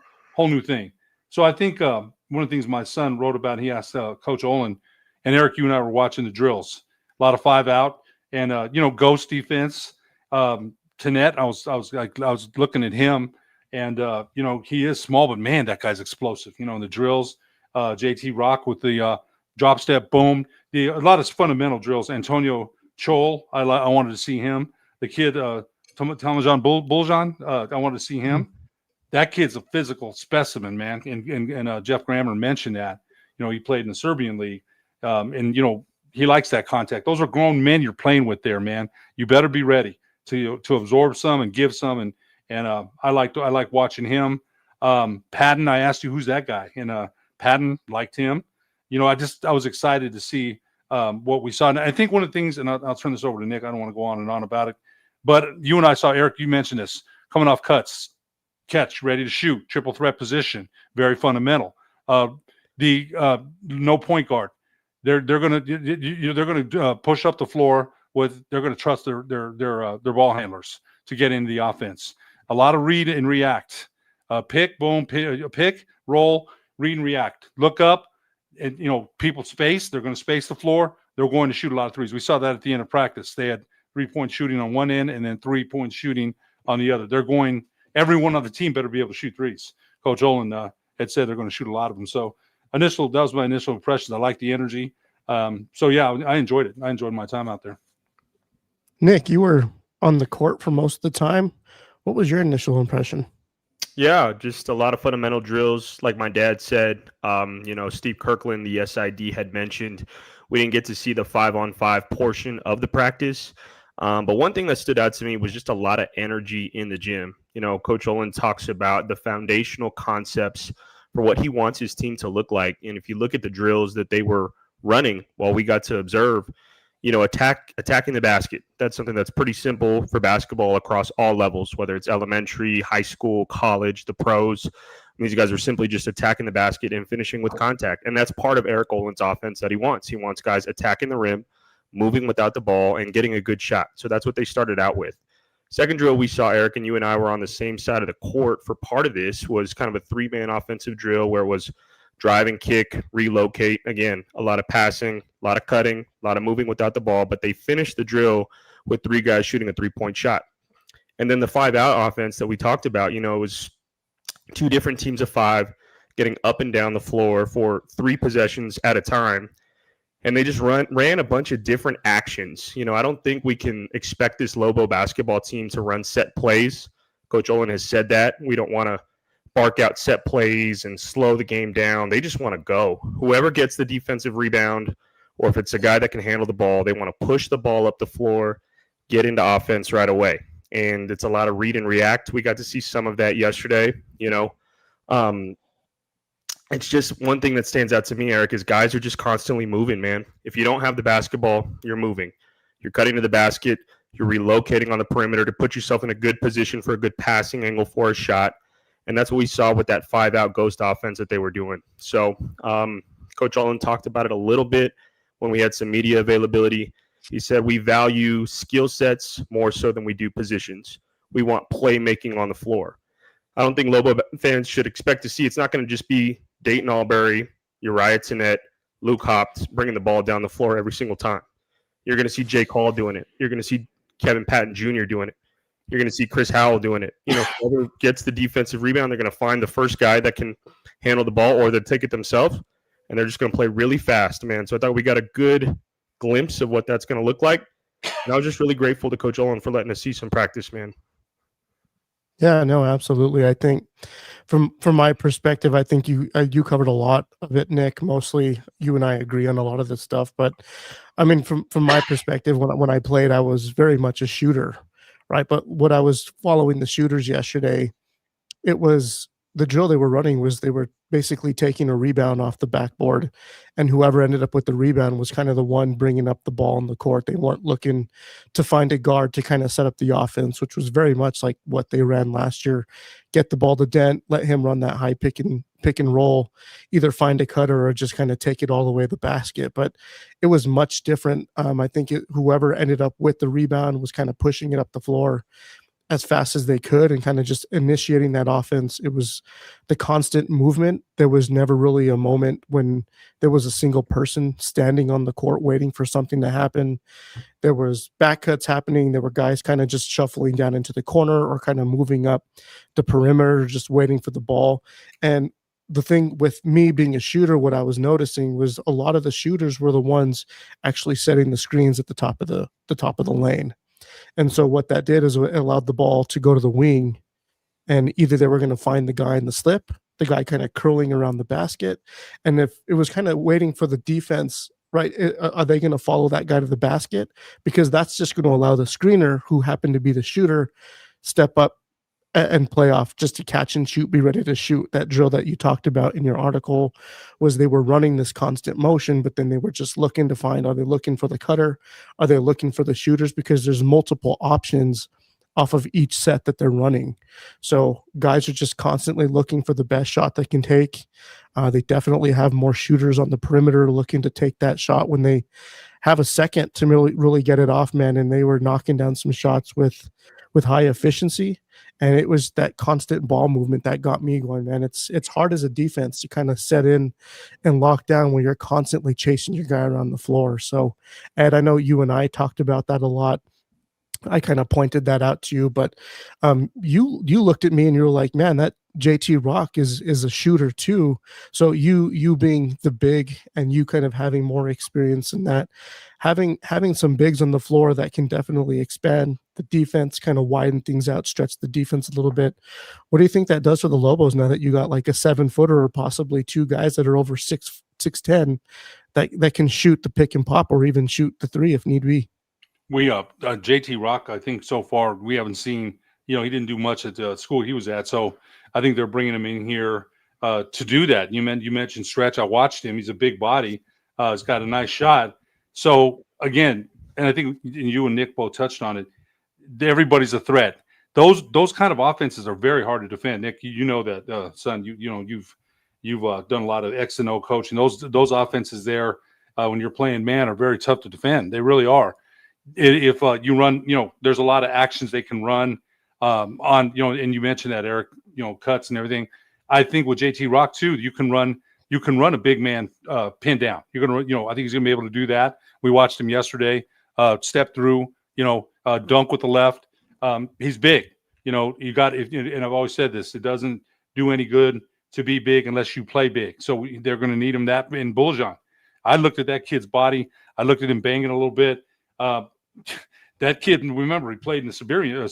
thing. So I think one of the things my son wrote about, he asked Coach Olin, and Eric, you and I were watching the drills, a lot of 5 out, and ghost defense. Tenet, I was looking at him, and he is small, but man, that guy's explosive. In the drills, JT Rock with the drop step, boom. A lot of fundamental drills. Antonio Chol, I wanted to see him. The kid, Tamajan Buljan, I wanted to see him. That kid's a physical specimen, man. And Jeff Grammer mentioned that. He played in the Serbian league, and he likes that contact. Those are grown men you're playing with there, man. You better be ready to absorb some and give some. And I like watching him. Patton, I asked you who's that guy, and Patton liked him. I was excited to see what we saw. And I think one of the things, and I'll turn this over to Nick. I don't want to go on and on about it, but you and I saw, Eric, you mentioned this, coming off cuts, catch, ready to shoot, triple threat position, very fundamental. The no point guard. They're going to push up the floor they're going to trust their ball handlers to get into the offense. A lot of read and react. Pick, boom, pick, roll, read and react. Look up. And people space. They're going to space the floor. They're going to shoot a lot of threes. We saw that at the end of practice. They had 3-point shooting on one end and then 3-point shooting on the other. Everyone on the team better be able to shoot threes. Coach Olin had said they're going to shoot a lot of them. So that was my initial impressions. I like the energy. So yeah, I enjoyed it. I enjoyed my time out there. Nick, you were on the court for most of the time. What was your initial impression? Yeah, just a lot of fundamental drills. Like my dad said, Steve Kirkland, the SID, had mentioned we didn't get to see the 5-on-5 portion of the practice. But one thing that stood out to me was just a lot of energy in the gym. Coach Olin talks about the foundational concepts for what he wants his team to look like. And if you look at the drills that they were running while we got to observe, attacking the basket. That's something that's pretty simple for basketball across all levels, whether it's elementary, high school, college, the pros. And these guys are simply just attacking the basket and finishing with contact. And that's part of Eric Olin's offense that he wants. He wants guys attacking the rim, moving without the ball, and getting a good shot. So that's what they started out with. Second drill we saw, Eric, and you and I were on the same side of the court for part of this, was kind of a three-man offensive drill where it was drive and kick, relocate. Again, a lot of passing, a lot of cutting, a lot of moving without the ball, but they finished the drill with three guys shooting a three-point shot. And then the five-out offense that we talked about, it was two different teams of five getting up and down the floor for 3 possessions at a time. And they just ran a bunch of different actions. I don't think we can expect this Lobo basketball team to run set plays. Coach Olin has said that. We don't want to bark out set plays and slow the game down. They just want to go. Whoever gets the defensive rebound, or if it's a guy that can handle the ball, they want to push the ball up the floor, get into offense right away. And it's a lot of read and react. We got to see some of that yesterday. It's just one thing that stands out to me, Eric, is guys are just constantly moving, man. If you don't have the basketball, you're moving. You're cutting to the basket. You're relocating on the perimeter to put yourself in a good position for a good passing angle for a shot. And that's what we saw with that 5-out ghost offense that they were doing. So Coach Olin talked about it a little bit when we had some media availability. He said we value skill sets more so than we do positions. We want playmaking on the floor. I don't think Lobo fans should expect to see. It's not going to just be Dayton Albury, Uriah Tenet, Luke Hopps bringing the ball down the floor every single time. You're going to see Jake Hall doing it. You're going to see Kevin Patton Jr. doing it. You're going to see Chris Howell doing it. Whoever gets the defensive rebound, they're going to find the first guy that can handle the ball, or they'll take it themselves, and they're just going to play really fast, man. So I thought we got a good glimpse of what that's going to look like. And I was just really grateful to Coach Olin for letting us see some practice, man. Yeah, no, absolutely. I think from my perspective, I think you covered a lot of it, Nick. Mostly you and I agree on a lot of this stuff, but I mean, from my perspective, when I played, I was very much a shooter, right? But what I was following the shooters yesterday, it was the drill they were running was they were basically taking a rebound off the backboard, and whoever ended up with the rebound was kind of the one bringing up the ball in the court. They weren't looking to find a guard to kind of set up the offense, which was very much like what they ran last year. Get the ball to Dent, let him run that high pick and roll, either find a cutter or just kind of take it all the way to the basket. But it was much different. I think whoever ended up with the rebound was kind of pushing it up the floor as fast as they could and kind of just initiating that offense. It was the constant movement. There was never really a moment when there was a single person standing on the court waiting for something to happen. There was back cuts happening. There were guys kind of just shuffling down into the corner or kind of moving up the perimeter, just waiting for the ball. And the thing with me being a shooter, what I was noticing was a lot of the shooters were the ones actually setting the screens at the top of the lane. And so what that did is it allowed the ball to go to the wing, and either they were going to find the guy in the slip, the guy kind of curling around the basket. And if it was kind of waiting for the defense, right, are they going to follow that guy to the basket? Because that's just going to allow the screener, who happened to be the shooter, step up and play off just to catch and shoot, be ready to shoot. That drill that you talked about in your article was they were running this constant motion, but then they were just looking to find, are they looking for the cutter? Are they looking for the shooters? Because there's multiple options off of each set that they're running. So guys are just constantly looking for the best shot they can take. They definitely have more shooters on the perimeter looking to take that shot when they have a second to really get it off, man. And they were knocking down some shots with high efficiency. And it was that constant ball movement that got me going, man. It's hard as a defense to kind of set in and lock down when you're constantly chasing your guy around the floor. So, Ed, I know you and I talked about that a lot. I kind of pointed that out to you, but you looked at me and you were like, man, that JT Rock is a shooter too. So you being the big and you kind of having more experience in that, having some bigs on the floor that can definitely expand the defense, kind of widen things out, stretch the defense a little bit. What do you think that does for the Lobos now that you got like a 7-footer or possibly two guys that are over 6'10" that can shoot the pick and pop or even shoot the three if need be? We JT Rock, I think so far we haven't seen. He didn't do much at the school he was at, so I think they're bringing him in here to do that. You mentioned stretch. I watched him. He's a big body. He's got a nice shot. So again, and I think you and Nick both touched on it. Everybody's a threat. those kind of offenses are very hard to defend. Nick, you know that, son. You've done a lot of X and O coaching. Those offenses there when you're playing man are very tough to defend. They really are. If you run, there's a lot of actions they can run on, and you mentioned that, Eric, cuts and everything. I think with JT Rock too, you can run a big man pin down. You're gonna, I think he's gonna be able to do that. We watched him yesterday, step through, dunk with the left. He's big. You got, and I've always said this, it doesn't do any good to be big unless you play big. So they're going to need him that in Buljan. I looked at that kid's body. I looked at him banging a little bit. That kid, remember, he played in the Serbian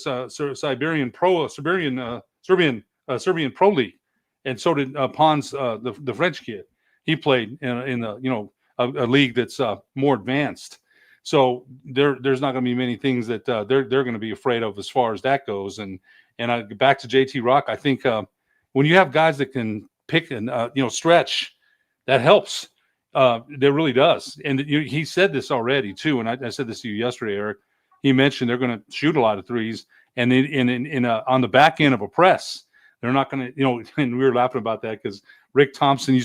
Pro League, and so did Pons, the French kid. He played in a league that's more advanced. So there's not going to be many things that they're going to be afraid of as far as that goes. And back to JT Rock, I think when you have guys that can pick and stretch, that helps. That really does. And he said this already too. And I said this to you yesterday, Eric. He mentioned they're going to shoot a lot of threes, and on the back end of a press, they're not going to. And we were laughing about that because Rick Thompson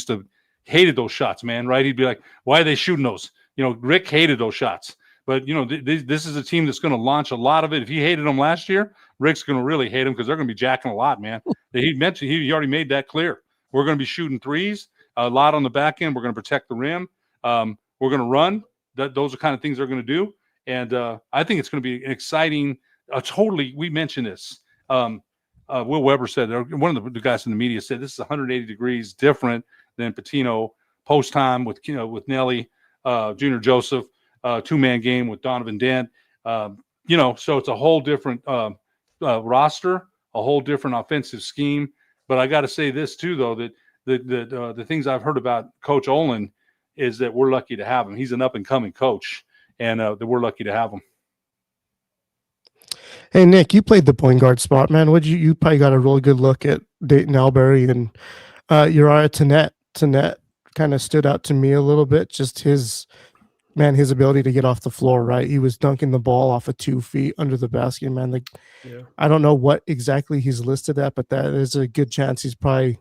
hated those shots, man. Right? He'd be like, "Why are they shooting those?" Rick hated those shots, but this is a team that's going to launch a lot of it. If he hated them last year, Rick's going to really hate them because they're going to be jacking a lot, man. He mentioned, he already made that clear. We're going to be shooting threes a lot on the back end. We're going to protect the rim. We're going to run. Those are kind of things they're going to do, and I think it's going to be an exciting. We mentioned this. Will Weber said, one of the guys in the media said, this is 180 degrees different than Patino post time with Nelly. Junior Joseph, two-man game with Donovan Dent. So it's a whole different roster, a whole different offensive scheme. But I got to say this too, though, that the things I've heard about Coach Olin is that we're lucky to have him. He's an up-and-coming coach, and that we're lucky to have him. Hey, Nick, you played the point guard spot, man. You probably got a really good look at Dayton Albury and Uriah Tenet. Tenet kind of stood out to me a little bit. Just his ability to get off the floor, right? He was dunking the ball off of 2 feet under the basket, man. I don't know what exactly he's listed at, but that is a good chance he's probably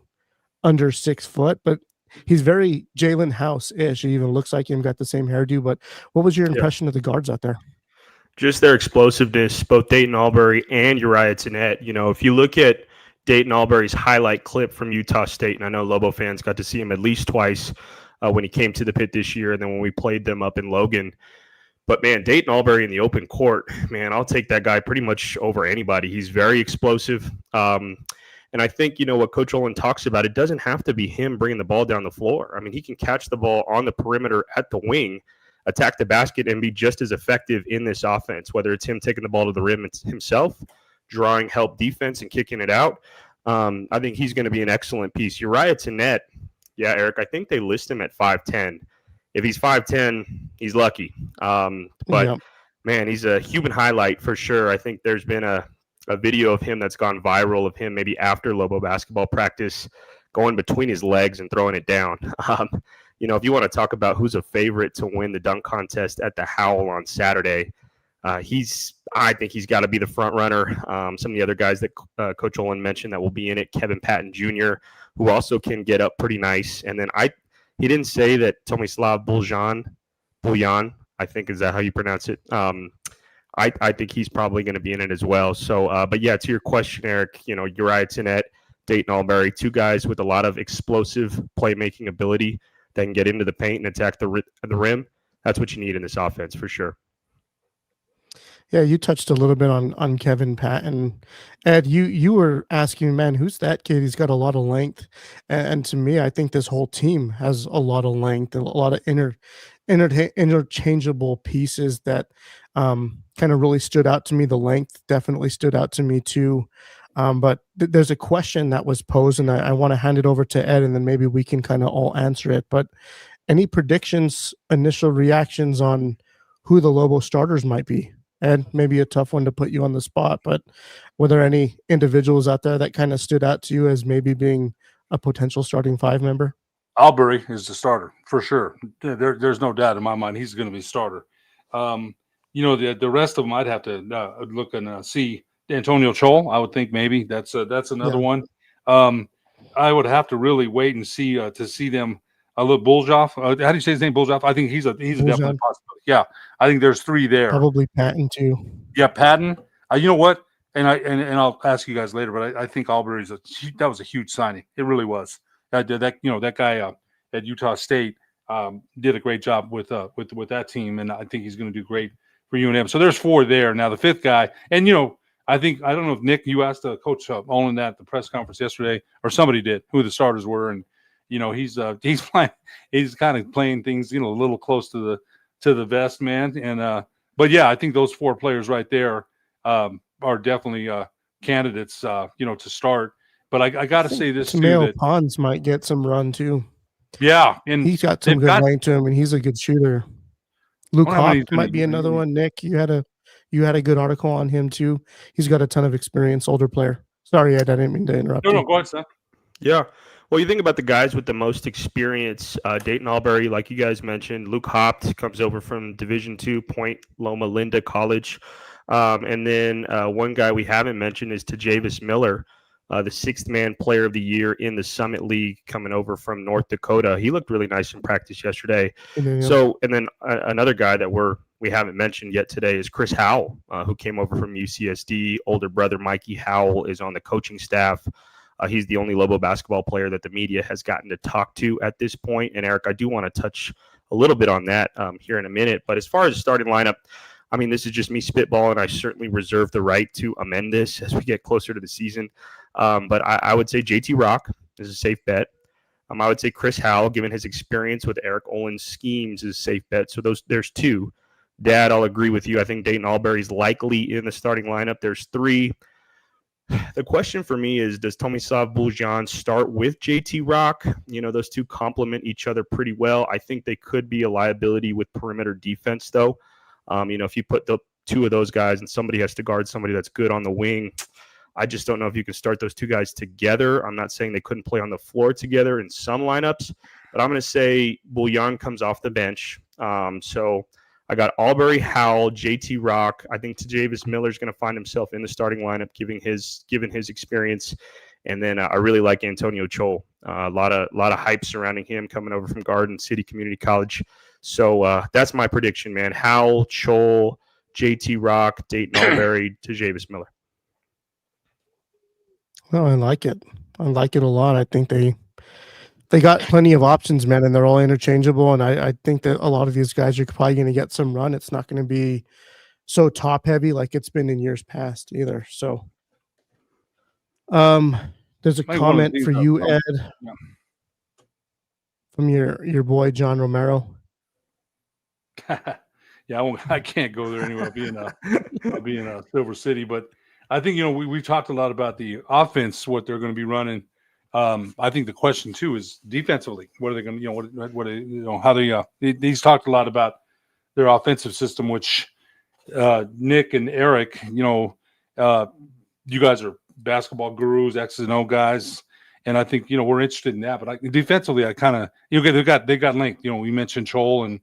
under 6 foot. But he's very Jalen House-ish. He even looks like him, got the same hairdo. But what was your impression of the guards out there? Just their explosiveness, both Dayton Albury and Uriah Tenet. If you look at Dayton Albury's highlight clip from Utah State, and I know Lobo fans got to see him at least twice when he came to the pit this year, and then when we played them up in Logan. But, man, Dayton Albury in the open court, man, I'll take that guy pretty much over anybody. He's very explosive. And I think, what Coach Olin talks about, it doesn't have to be him bringing the ball down the floor. I mean, he can catch the ball on the perimeter at the wing, attack the basket, and be just as effective in this offense, whether it's him taking the ball to the rim himself, drawing help defense and kicking it out. I think he's going to be an excellent piece. Uriah Tenet, yeah, Eric, I think they list him at 5'10". If he's 5'10", he's lucky. Man, he's a human highlight for sure. I think there's been a video of him that's gone viral of him maybe after Lobo basketball practice going between his legs and throwing it down. If you want to talk about who's a favorite to win the dunk contest at the Howl on Saturday, I think he's got to be the front runner. Some of the other guys that Coach Olin mentioned that will be in it, Kevin Patton Jr., who also can get up pretty nice. And then he didn't say that Tomislav Buljan, I think, is that how you pronounce it? I think he's probably going to be in it as well. So, but yeah, to your question, Eric, Uriah Tenet, Dayton Albury, two guys with a lot of explosive playmaking ability that can get into the paint and attack the rim. That's what you need in this offense for sure. Yeah, you touched a little bit on Kevin Patton. Ed, you were asking, man, who's that kid? He's got a lot of length. And to me, I think this whole team has a lot of length and a lot of interchangeable pieces that kind of really stood out to me. The length definitely stood out to me too. But there's a question that was posed, and I want to hand it over to Ed, and then maybe we can kind of all answer it. But any predictions, initial reactions on who the Lobo starters might be? Ed, maybe a tough one to put you on the spot, but were there any individuals out there that kind of stood out to you as maybe being a potential starting 5 member? Albury is the starter for sure. There's no doubt in my mind he's going to be starter. The rest of them I'd have to look and see Antonio Chol, I would think maybe that's another Yeah. one. I would have to really wait and see to see them. Look, Buljov. How do you say his name? Buljov. I think he's a definitely Bojan, possibility. Yeah, I think there's 3 there. probably Patton too. Yeah, Patton. You know what? And I'll ask you guys later, but I think Albury's that was a huge signing. It really was. That guy at Utah State did a great job with that team, and I think he's going to do great for UNM. So there's 4 there. Now the 5th guy, and I don't know if Nick, you asked Coach Olin that at the press conference yesterday, or somebody did, who the starters were, and he's playing, he's kind of playing things a little close to the vest, man, and but yeah, I think those 4 players right there are definitely candidates, to start. But I got to say this too, Tameo that Pons might get some run too. yeah, and He's got some good length to him, and he's a good shooter. Luke Hopp might be another one. Nick, you had a good article on him too. He's got a ton of experience, older player. Sorry, Ed, I didn't mean to interrupt you. No, go ahead, son. Yeah. Well, you think about the guys with the most experience, Dayton Albury, like you guys mentioned. Luke Hopt comes over from Division II, Point Loma Linda College. And then one guy we haven't mentioned is Tajavis Miller, the 6th-man player of the year in the Summit League, coming over from North Dakota. He looked really nice in practice yesterday. So, and then another guy that we haven't mentioned yet today is Chris Howell, who came over from UCSD. Older brother Mikey Howell is on the coaching staff. He's the only Lobo basketball player that the media has gotten to talk to at this point. And Eric, I do want to touch a little bit on that here in a minute. But as far as the starting lineup, I mean, this is just me spitballing. I certainly reserve the right to amend this as we get closer to the season. But I would say JT Rock is a safe bet. I would say Chris Howell, given his experience with Eric Olin's schemes, is a safe bet. So there's 2. Dad, I'll agree with you. I think Dayton Albury's likely in the starting lineup. There's 3. The question for me is, does Tomislav Buljan start with JT Rock? Those 2 complement each other pretty well. I think they could be a liability with perimeter defense, though. If you put the 2 of those guys and somebody has to guard somebody that's good on the wing, I just don't know if you can start those 2 guys together. I'm not saying they couldn't play on the floor together in some lineups, but I'm going to say Buljan comes off the bench. So I got Albury, Howell, JT Rock. I think Tajavis Miller is going to find himself in the starting lineup, given his experience. And then I really like Antonio Chol. A lot of hype surrounding him coming over from Garden City Community College. So that's my prediction, man. Howell, Chol, JT Rock, Dayton Albury, Tajavis Miller. Oh, I like it. I like it a lot. I think they got plenty of options, man, and they're all interchangeable. And I think that a lot of these guys are probably going to get some run. It's not going to be so top heavy like it's been in years past either. So there's a comment for you, Ed, from your boy John Romero. Yeah, I can't go there anyway. I'll be in Silver City, but I think we've talked a lot about the offense, what they're going to be running. I think the question too is defensively. What are they going to, how they? He's talked a lot about their offensive system, which Nick and Eric, you guys are basketball gurus, X's and O guys, and I think we're interested in that. But defensively, I kind of they got length. We mentioned Chol and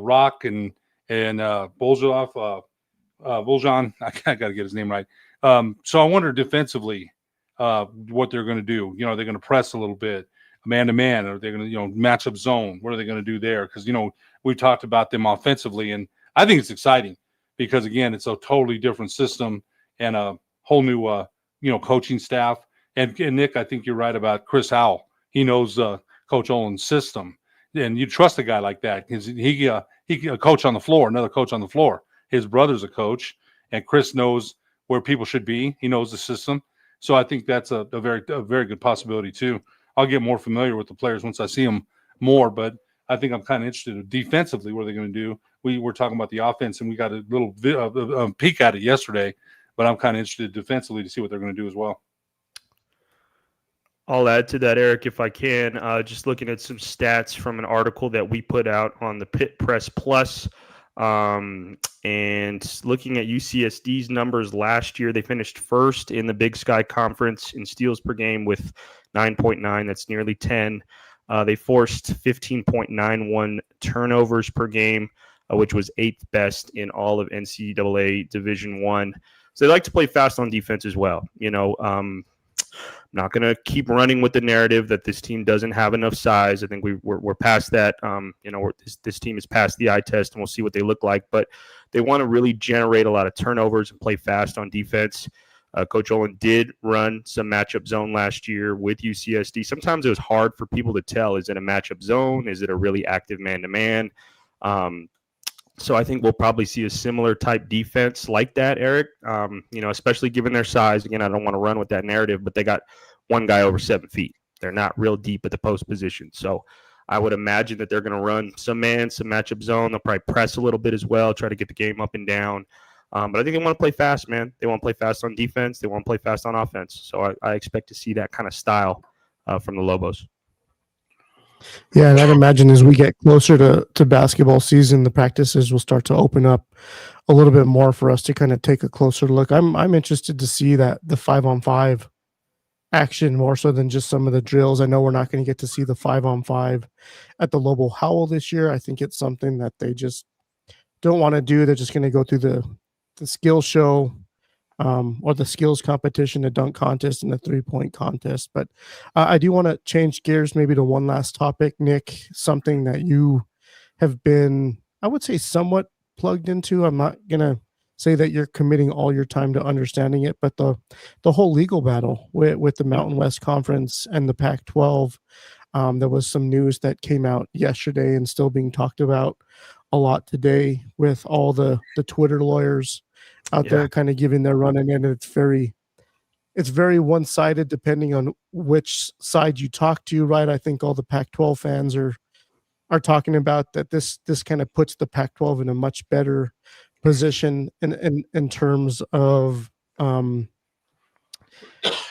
Rock and Buljan. I got to get his name right. So I wonder defensively what they're going to do. They're going to press a little bit, man to man, or they're going to match up zone. What are they going to do there? Because we talked about them offensively, and I think it's exciting because again, it's a totally different system and a whole new coaching staff. And Nick, I think you're right about Chris Howell. He knows Coach Olin's system, and you trust a guy like that because he a coach on the floor, another coach on the floor. His brother's a coach, and Chris knows where people should be. He knows the system. So I think that's a very good possibility too. I'll get more familiar with the players once I see them more, but I think I'm kind of interested in defensively what are they going to do. We were talking about the offense, and we got a little peek at it yesterday, but I'm kind of interested defensively to see what they're going to do as well. I'll add to that, Eric, if I can. Just looking at some stats from an article that we put out on the Pit Press Plus. And looking at UCSD's numbers last year, they finished first in the Big Sky Conference in steals per game with 9.9. That's nearly 10. They forced 15.91 turnovers per game, which was 8th best in all of NCAA Division I. So they like to play fast on defense as well. Not going to keep running with the narrative that this team doesn't have enough size. I think we're past that. This team is past the eye test, and we'll see what they look like. But they want to really generate a lot of turnovers and play fast on defense. Coach Olin did run some matchup zone last year with UCSD. Sometimes it was hard for people to tell, is it a matchup zone? Is it a really active man-to-man? So I think we'll probably see a similar type defense like that, Eric, especially given their size. Again, I don't want to run with that narrative, but they got one guy over 7 feet. They're not real deep at the post position. So I would imagine that they're going to run some man, some matchup zone. They'll probably press a little bit as well, try to get the game up and down. But I think they want to play fast, man. They want to play fast on defense. They want to play fast on offense. So I expect to see that kind of style from the Lobos. Yeah, and I'd imagine as we get closer to basketball season, the practices will start to open up a little bit more for us to kind of take a closer look. I'm interested to see that the 5-on-5 action more so than just some of the drills. I know we're not going to get to see the 5-on-5 at the Lobo Howell this year. I think it's something that they just don't want to do. They're just going to go through the skill show or the skills competition, the dunk contest, and the 3-point contest. But I do want to change gears maybe to one last topic, Nick, something that you have been, I would say, somewhat plugged into. I'm not going to say that you're committing all your time to understanding it, but the whole legal battle with the Mountain West Conference and the Pac-12, there was some news that came out yesterday and still being talked about a lot today with all the Twitter lawyers out there kind of giving their run in, and it's very one-sided depending on which side you talk to, right? I think all the Pac-12 fans are talking about that this kind of puts the Pac-12 in a much better position in terms of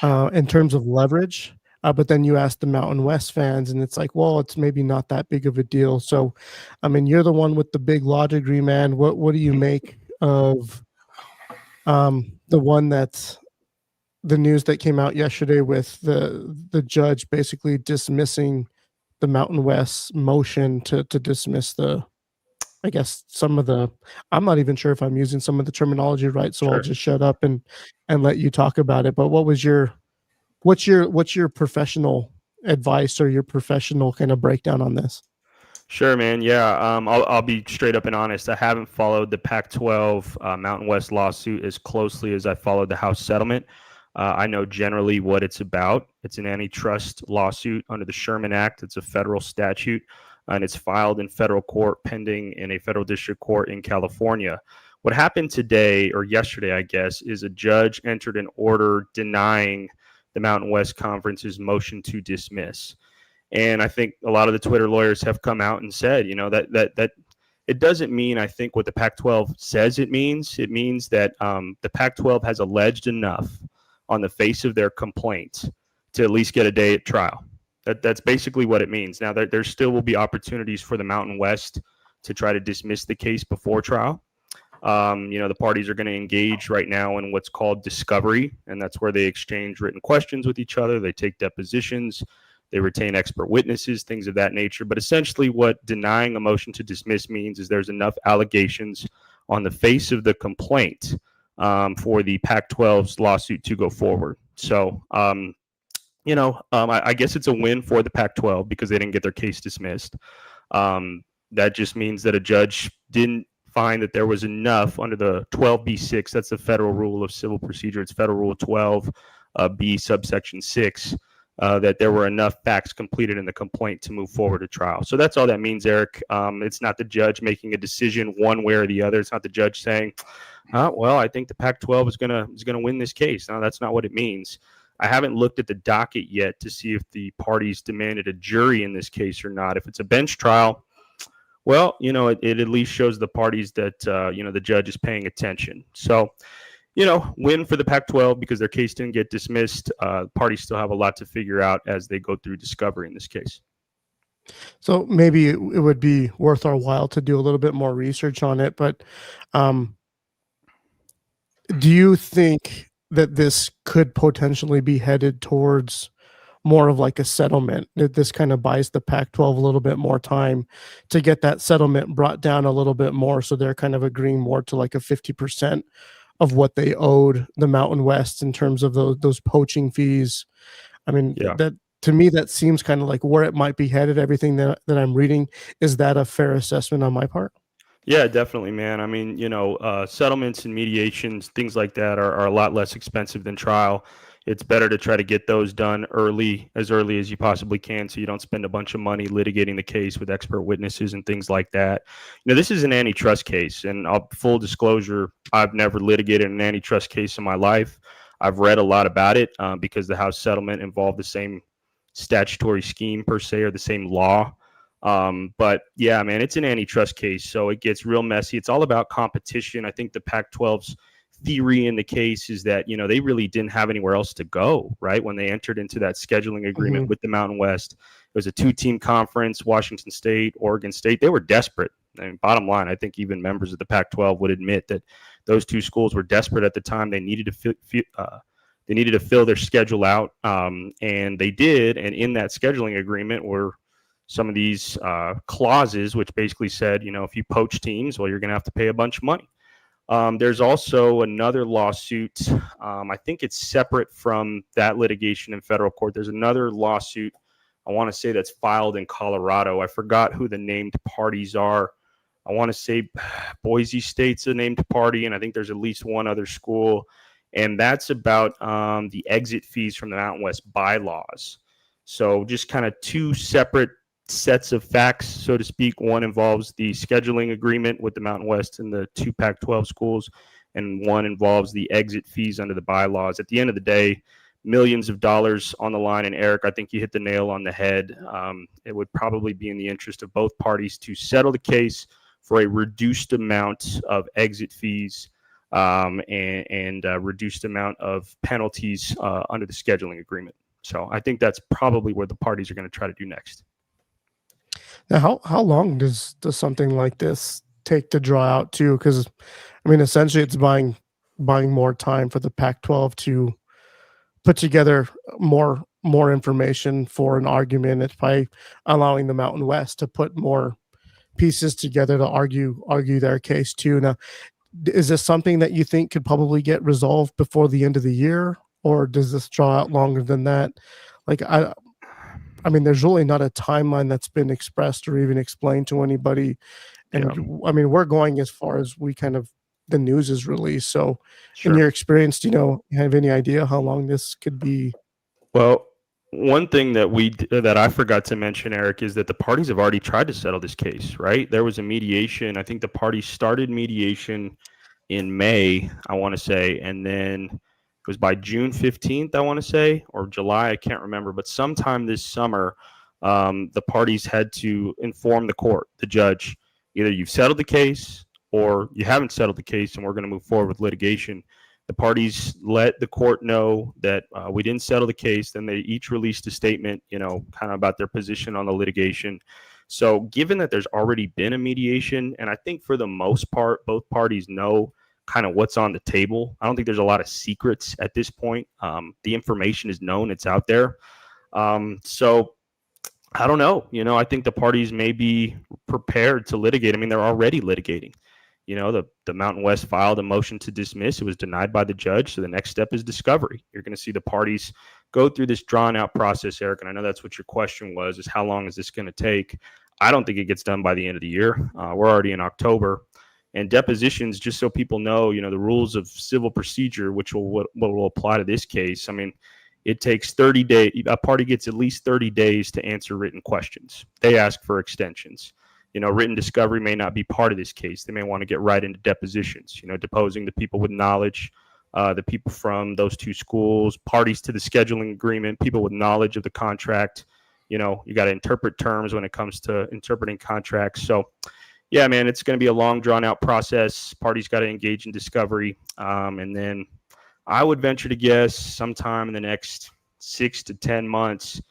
leverage. But then you ask the Mountain West fans, and it's like, well, it's maybe not that big of a deal. So, I mean, you're the one with the big law degree, man. What do you make of the one that's the news that came out yesterday with the judge basically dismissing the Mountain West motion to dismiss I guess some of I'm not even sure if I'm using some of the terminology right, so sure. I'll just shut up and let you talk about it. But what's your professional advice or your professional kind of breakdown on this? Sure, man. Yeah, I'll be straight up and honest. I haven't followed the Pac-12 Mountain West lawsuit as closely as I followed the House settlement. I know generally what it's about. It's an antitrust lawsuit under the Sherman Act. It's a federal statute, and it's filed in federal court pending in a federal district court in California. What happened today, or yesterday, I guess, is a judge entered an order denying the Mountain West Conference's motion to dismiss. And I think a lot of the Twitter lawyers have come out and said, that it doesn't mean, I think, what the Pac-12 says it means. It means that the Pac-12 has alleged enough on the face of their complaint to at least get a day at trial. That's basically what it means. Now, there still will be opportunities for the Mountain West to try to dismiss the case before trial. The parties are going to engage right now in what's called discovery, and that's where they exchange written questions with each other. They take depositions. They retain expert witnesses, things of that nature. But essentially what denying a motion to dismiss means is there's enough allegations on the face of the complaint for the Pac-12's lawsuit to go forward. So, I guess it's a win for the Pac-12 because they didn't get their case dismissed. That just means that a judge didn't find that there was enough under the 12B6. That's the federal rule of civil procedure. It's Federal Rule 12B subsection 6. That there were enough facts completed in the complaint to move forward to trial. So that's all that means, Eric. It's not the judge making a decision one way or the other. It's not the judge saying, well, I think the Pac-12 is gonna win this case. No, that's not what it means. I haven't looked at the docket yet to see if the parties demanded a jury in this case or not. If it's a bench trial, well, it at least shows the parties that, the judge is paying attention. So, win for the Pac-12 because their case didn't get dismissed. Parties still have a lot to figure out as they go through discovery in this case. So maybe it would be worth our while to do a little bit more research on it. But do you think that this could potentially be headed towards more of like a settlement? That this kind of buys the Pac-12 a little bit more time to get that settlement brought down a little bit more, so they're kind of agreeing more to like a 50% of what they owed the Mountain West in terms of those poaching fees. I mean, Yeah. that to me, that seems kind of like where it might be headed. Everything that I'm reading, is that a fair assessment on my part? Yeah, definitely, man. I mean, settlements and mediations, things like that are a lot less expensive than trial. It's better to try to get those done as early as you possibly can, so you don't spend a bunch of money litigating the case with expert witnesses and things like that. This is an antitrust case, and full disclosure, I've never litigated an antitrust case in my life. I've read a lot about it because the House settlement involved the same statutory scheme per se, or the same law. But yeah, man, it's an antitrust case, so it gets real messy. It's all about competition. I think the Pac-12's theory in the case is that, they really didn't have anywhere else to go, right? When they entered into that scheduling agreement with the Mountain West, it was a 2-team conference, Washington State, Oregon State. They were desperate. I mean, bottom line, I think even members of the Pac-12 would admit that those two schools were desperate at the time. They needed to fill their schedule out, and they did. And in that scheduling agreement were some of these clauses, which basically said, if you poach teams, well, you're going to have to pay a bunch of money. There's also another lawsuit. I think it's separate from that litigation in federal court. There's another lawsuit, I want to say, that's filed in Colorado. I forgot who the named parties are. I want to say Boise State's a named party, and I think there's at least one other school. And that's about the exit fees from the Mountain West bylaws. So just kind of two separate sets of facts, so to speak. One involves the scheduling agreement with the Mountain West and the 2 Pac-12 schools, and one involves the exit fees under the bylaws. At the end of the day, millions of dollars on the line. And Eric, I think you hit the nail on the head. It would probably be in the interest of both parties to settle the case for a reduced amount of exit fees and reduced amount of penalties under the scheduling agreement. So I think that's probably where the parties are going to try to do next. Now, how long does something like this take to draw out to? Because I mean, essentially, it's buying more time for the Pac-12 to put together more information for an argument. It's by allowing the Mountain West to put more pieces together to argue their case too. Now, is this something that you think could probably get resolved before the end of the year, or does this draw out longer than that? Like, I mean, there's really not a timeline that's been expressed or even explained to anybody. And yeah. I mean, we're going as far as the news is released. So sure. In your experience, do you have any idea how long this could be? Well, one thing that I forgot to mention, Eric, is that the parties have already tried to settle this case, right? There was a mediation. I think the parties started mediation in May, I want to say, and then it was by June 15th, I want to say, or July, I can't remember, but sometime this summer, the parties had to inform the judge, either you've settled the case or you haven't settled the case and we're going to move forward with litigation. The parties let the court know that we didn't settle the case. Then they each released a statement, kind of about their position on the litigation. So given that there's already been a mediation, and I think for the most part, both parties know kind of what's on the table. I don't think there's a lot of secrets at this point. The information is known, it's out there. So I don't know. I think the parties may be prepared to litigate. I mean, they're already litigating. The Mountain West filed a motion to dismiss. It was denied by the judge. So the next step is discovery. You're going to see the parties go through this drawn out process, Eric. And I know that's what your question was, is how long is this going to take? I don't think it gets done by the end of the year. We're already in October. And depositions, just so people know, the rules of civil procedure, which will apply to this case. I mean, it takes 30 days. A party gets at least 30 days to answer written questions. They ask for extensions. Written discovery may not be part of this case. They may want to get right into depositions, deposing the people with knowledge, the people from those two schools, parties to the scheduling agreement, people with knowledge of the contract. You got to interpret terms when it comes to interpreting contracts. So, yeah, man, it's going to be a long, drawn-out process. Parties got to engage in discovery. And then I would venture to guess sometime in the next 6 to 10 months,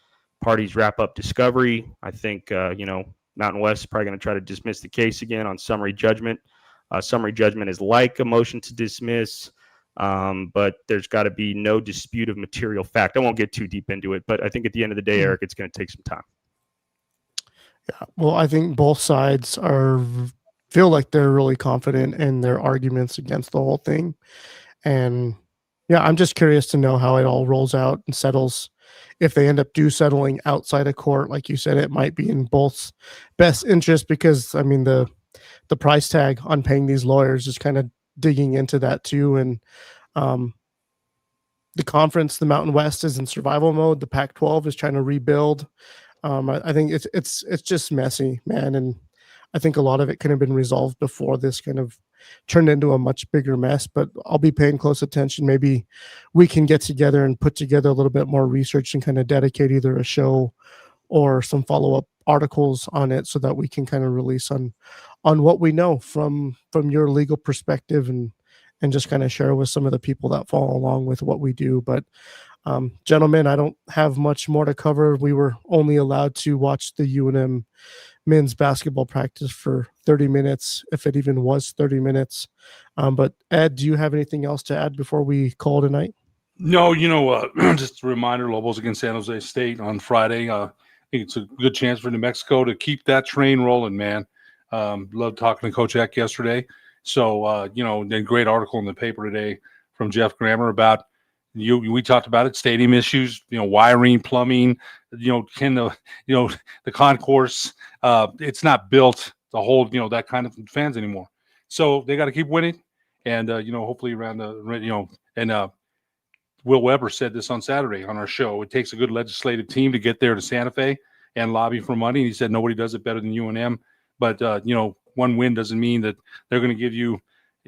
parties wrap up discovery. I think, Mountain West is probably going to try to dismiss the case again on summary judgment. Summary judgment is like a motion to dismiss, but there's got to be no dispute of material fact. I won't get too deep into it, but I think at the end of the day, Eric, it's going to take some time. Yeah, well, I think both sides feel like they're really confident in their arguments against the whole thing. And yeah, I'm just curious to know how it all rolls out and settles. If they end up settling outside of court, like you said, it might be in both best interest, because I mean the price tag on paying these lawyers is kind of digging into that too. And um, the conference, the Mountain West, is in survival mode. The Pac-12 is trying to rebuild. I think it's just messy, man, and I think a lot of it could have been resolved before this kind of turned into a much bigger mess. But I'll be paying close attention. Maybe we can get together and put together a little bit more research and kind of dedicate either a show or some follow-up articles on it, so that we can kind of release on what we know from your legal perspective, and just kind of share with some of the people that follow along with what we do. But gentlemen, I don't have much more to cover. We were only allowed to watch the UNM men's basketball practice for 30 minutes, if it even was 30 minutes. But Ed, do you have anything else to add before we call tonight? No, just a reminder, Lobos against San Jose State on Friday. I think it's a good chance for New Mexico to keep that train rolling, man. Loved talking to Coach Eck yesterday. So, then great article in the paper today from Jeff Grammer about we talked about it, stadium issues, wiring, plumbing, can the concourse, it's not built to hold, that kind of fans anymore. So they got to keep winning. And, hopefully around Will Weber said this on Saturday on our show. It takes a good legislative team to get there to Santa Fe and lobby for money. And he said nobody does it better than UNM. But, one win doesn't mean that they're going to give you,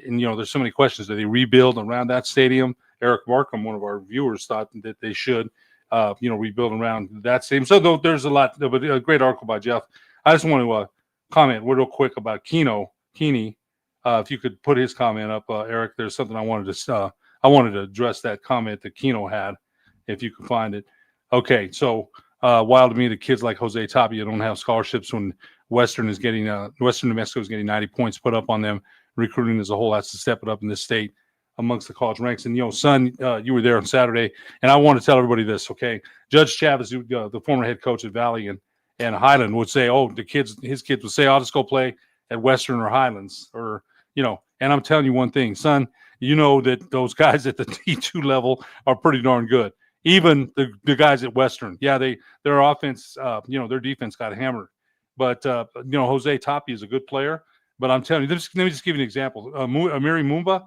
and, there's so many questions. Do they rebuild around that stadium? Eric Markham, one of our viewers, thought that they should, rebuild around that stadium. So there's a lot, but a great article by Jeff. I just want to comment real quick about Keeney. If you could put his comment up, Eric, there's something I wanted to address that comment that Keno had, if you can find it. Okay, so wild to me that kids like Jose Tapia don't have scholarships when Western New Mexico is getting 90 points put up on them. Recruiting as a whole has to step it up in this state amongst the college ranks. And, son, you were there on Saturday, and I want to tell everybody this, okay? Judge Chavez, the former head coach at Valley and Highland, would say, his kids would say, I'll just go play at Western or Highlands, or, and I'm telling you one thing, son, that those guys at the D2 level are pretty darn good. Even the guys at Western, yeah, their offense, their defense got hammered. But, Jose Tapia is a good player. But I'm telling you, let me just give you an example. Amiri Mumba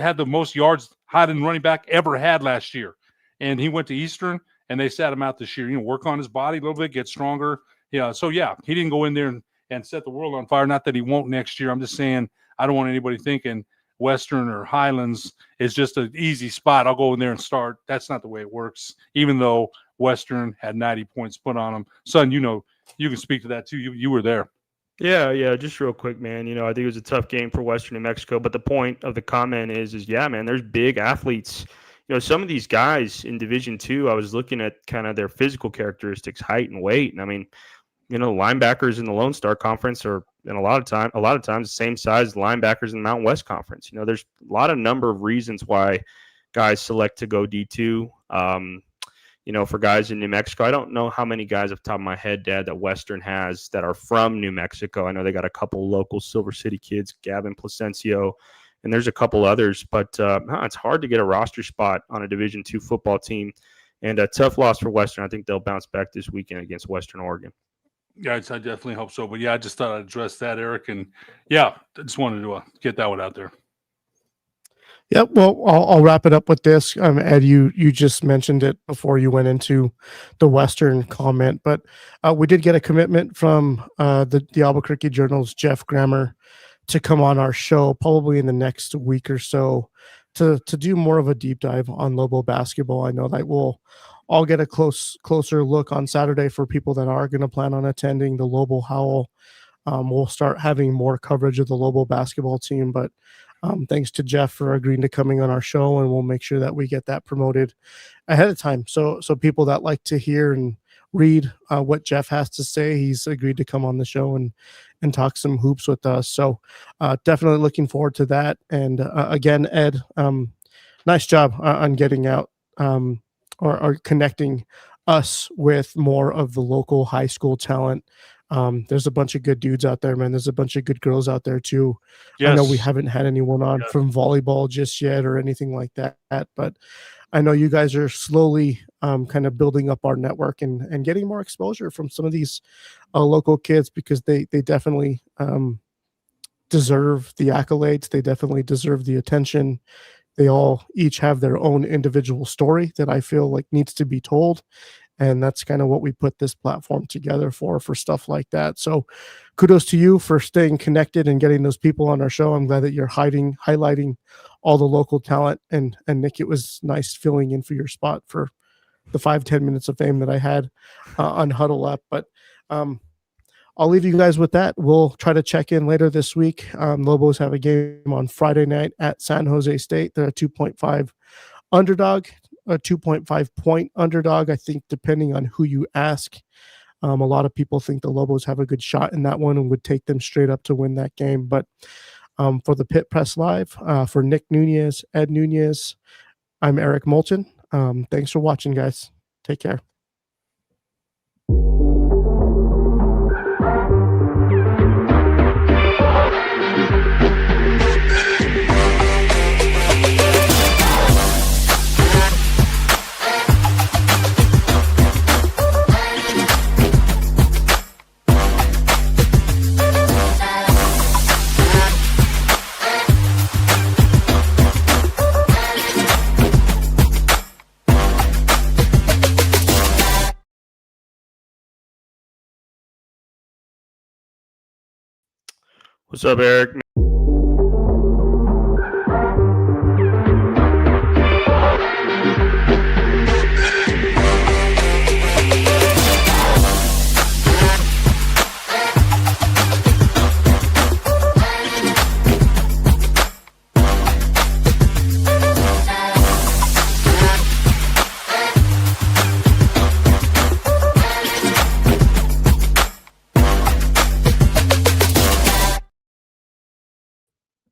had the most yards Highland running back ever had last year. And he went to Eastern, and they sat him out this year. Work on his body a little bit, get stronger. Yeah, so, yeah, he didn't go in there and set the world on fire. Not that he won't next year. I'm just saying I don't want anybody thinking Western or Highlands is just an easy spot. I'll go in there and start. That's not the way it works, even though Western had 90 points put on them. Son, you can speak to that too. You were there. Yeah, just real quick, man. I think it was a tough game for Western New Mexico, but the point of the comment is yeah, man, there's big athletes. Some of these guys in Division II, I was looking at kind of their physical characteristics, height and weight, and I mean, linebackers in the Lone Star Conference are a lot of times the same size as linebackers in the Mountain West Conference. There's a lot of number of reasons why guys select to go D2. For guys in New Mexico, I don't know how many guys off the top of my head, Dad, that Western has that are from New Mexico. I know they got a couple local Silver City kids, Gavin Placencio, and there's a couple others. But it's hard to get a roster spot on a Division II football team. And a tough loss for Western. I think they'll bounce back this weekend against Western Oregon. Yeah, I definitely hope so. But, yeah, I just thought I'd address that, Eric. And, yeah, I just wanted to get that one out there. Yep. Well, I'll wrap it up with this. Ed, you just mentioned it before you went into the Western comment, but we did get a commitment from the Albuquerque Journal's Jeff Grammer to come on our show probably in the next week or so to do more of a deep dive on Lobo basketball. I know that we'll all get a closer look on Saturday for people that are going to plan on attending the Lobo Howl. We'll start having more coverage of the Lobo basketball team, but thanks to Jeff for agreeing to coming on our show, and we'll make sure that we get that promoted ahead of time. So people that like to hear and read what Jeff has to say, he's agreed to come on the show and talk some hoops with us. So definitely looking forward to that. And again, Ed, nice job on getting out or connecting us with more of the local high school talent. There's a bunch of good dudes out there, man. There's a bunch of good girls out there too. I know we Yes. haven't had anyone on from volleyball just yet or anything like that, but I know you guys are slowly kind of building up our network and getting more exposure from some of these local kids, because they definitely deserve the accolades. They definitely deserve the attention. They all each have their own individual story that I feel like needs to be told. And that's kind of what we put this platform together for stuff like that. So kudos to you for staying connected and getting those people on our show. I'm glad that you're highlighting all the local talent. And Nick, it was nice filling in for your spot for the 5-10 minutes of fame that I had on Huddle Up. But I'll leave you guys with that. We'll try to check in later this week. Lobos have a game on Friday night at San Jose State. They're a 2.5 underdog, a 2.5 point underdog, I think, depending on who you ask. A lot of people think the Lobos have a good shot in that one and would take them straight up to win that game. But for the Pit Press Live, for Nick Nunez, Ed Nunez, I'm Eric Moulton. Thanks for watching, guys. Take care. What's up, Eric?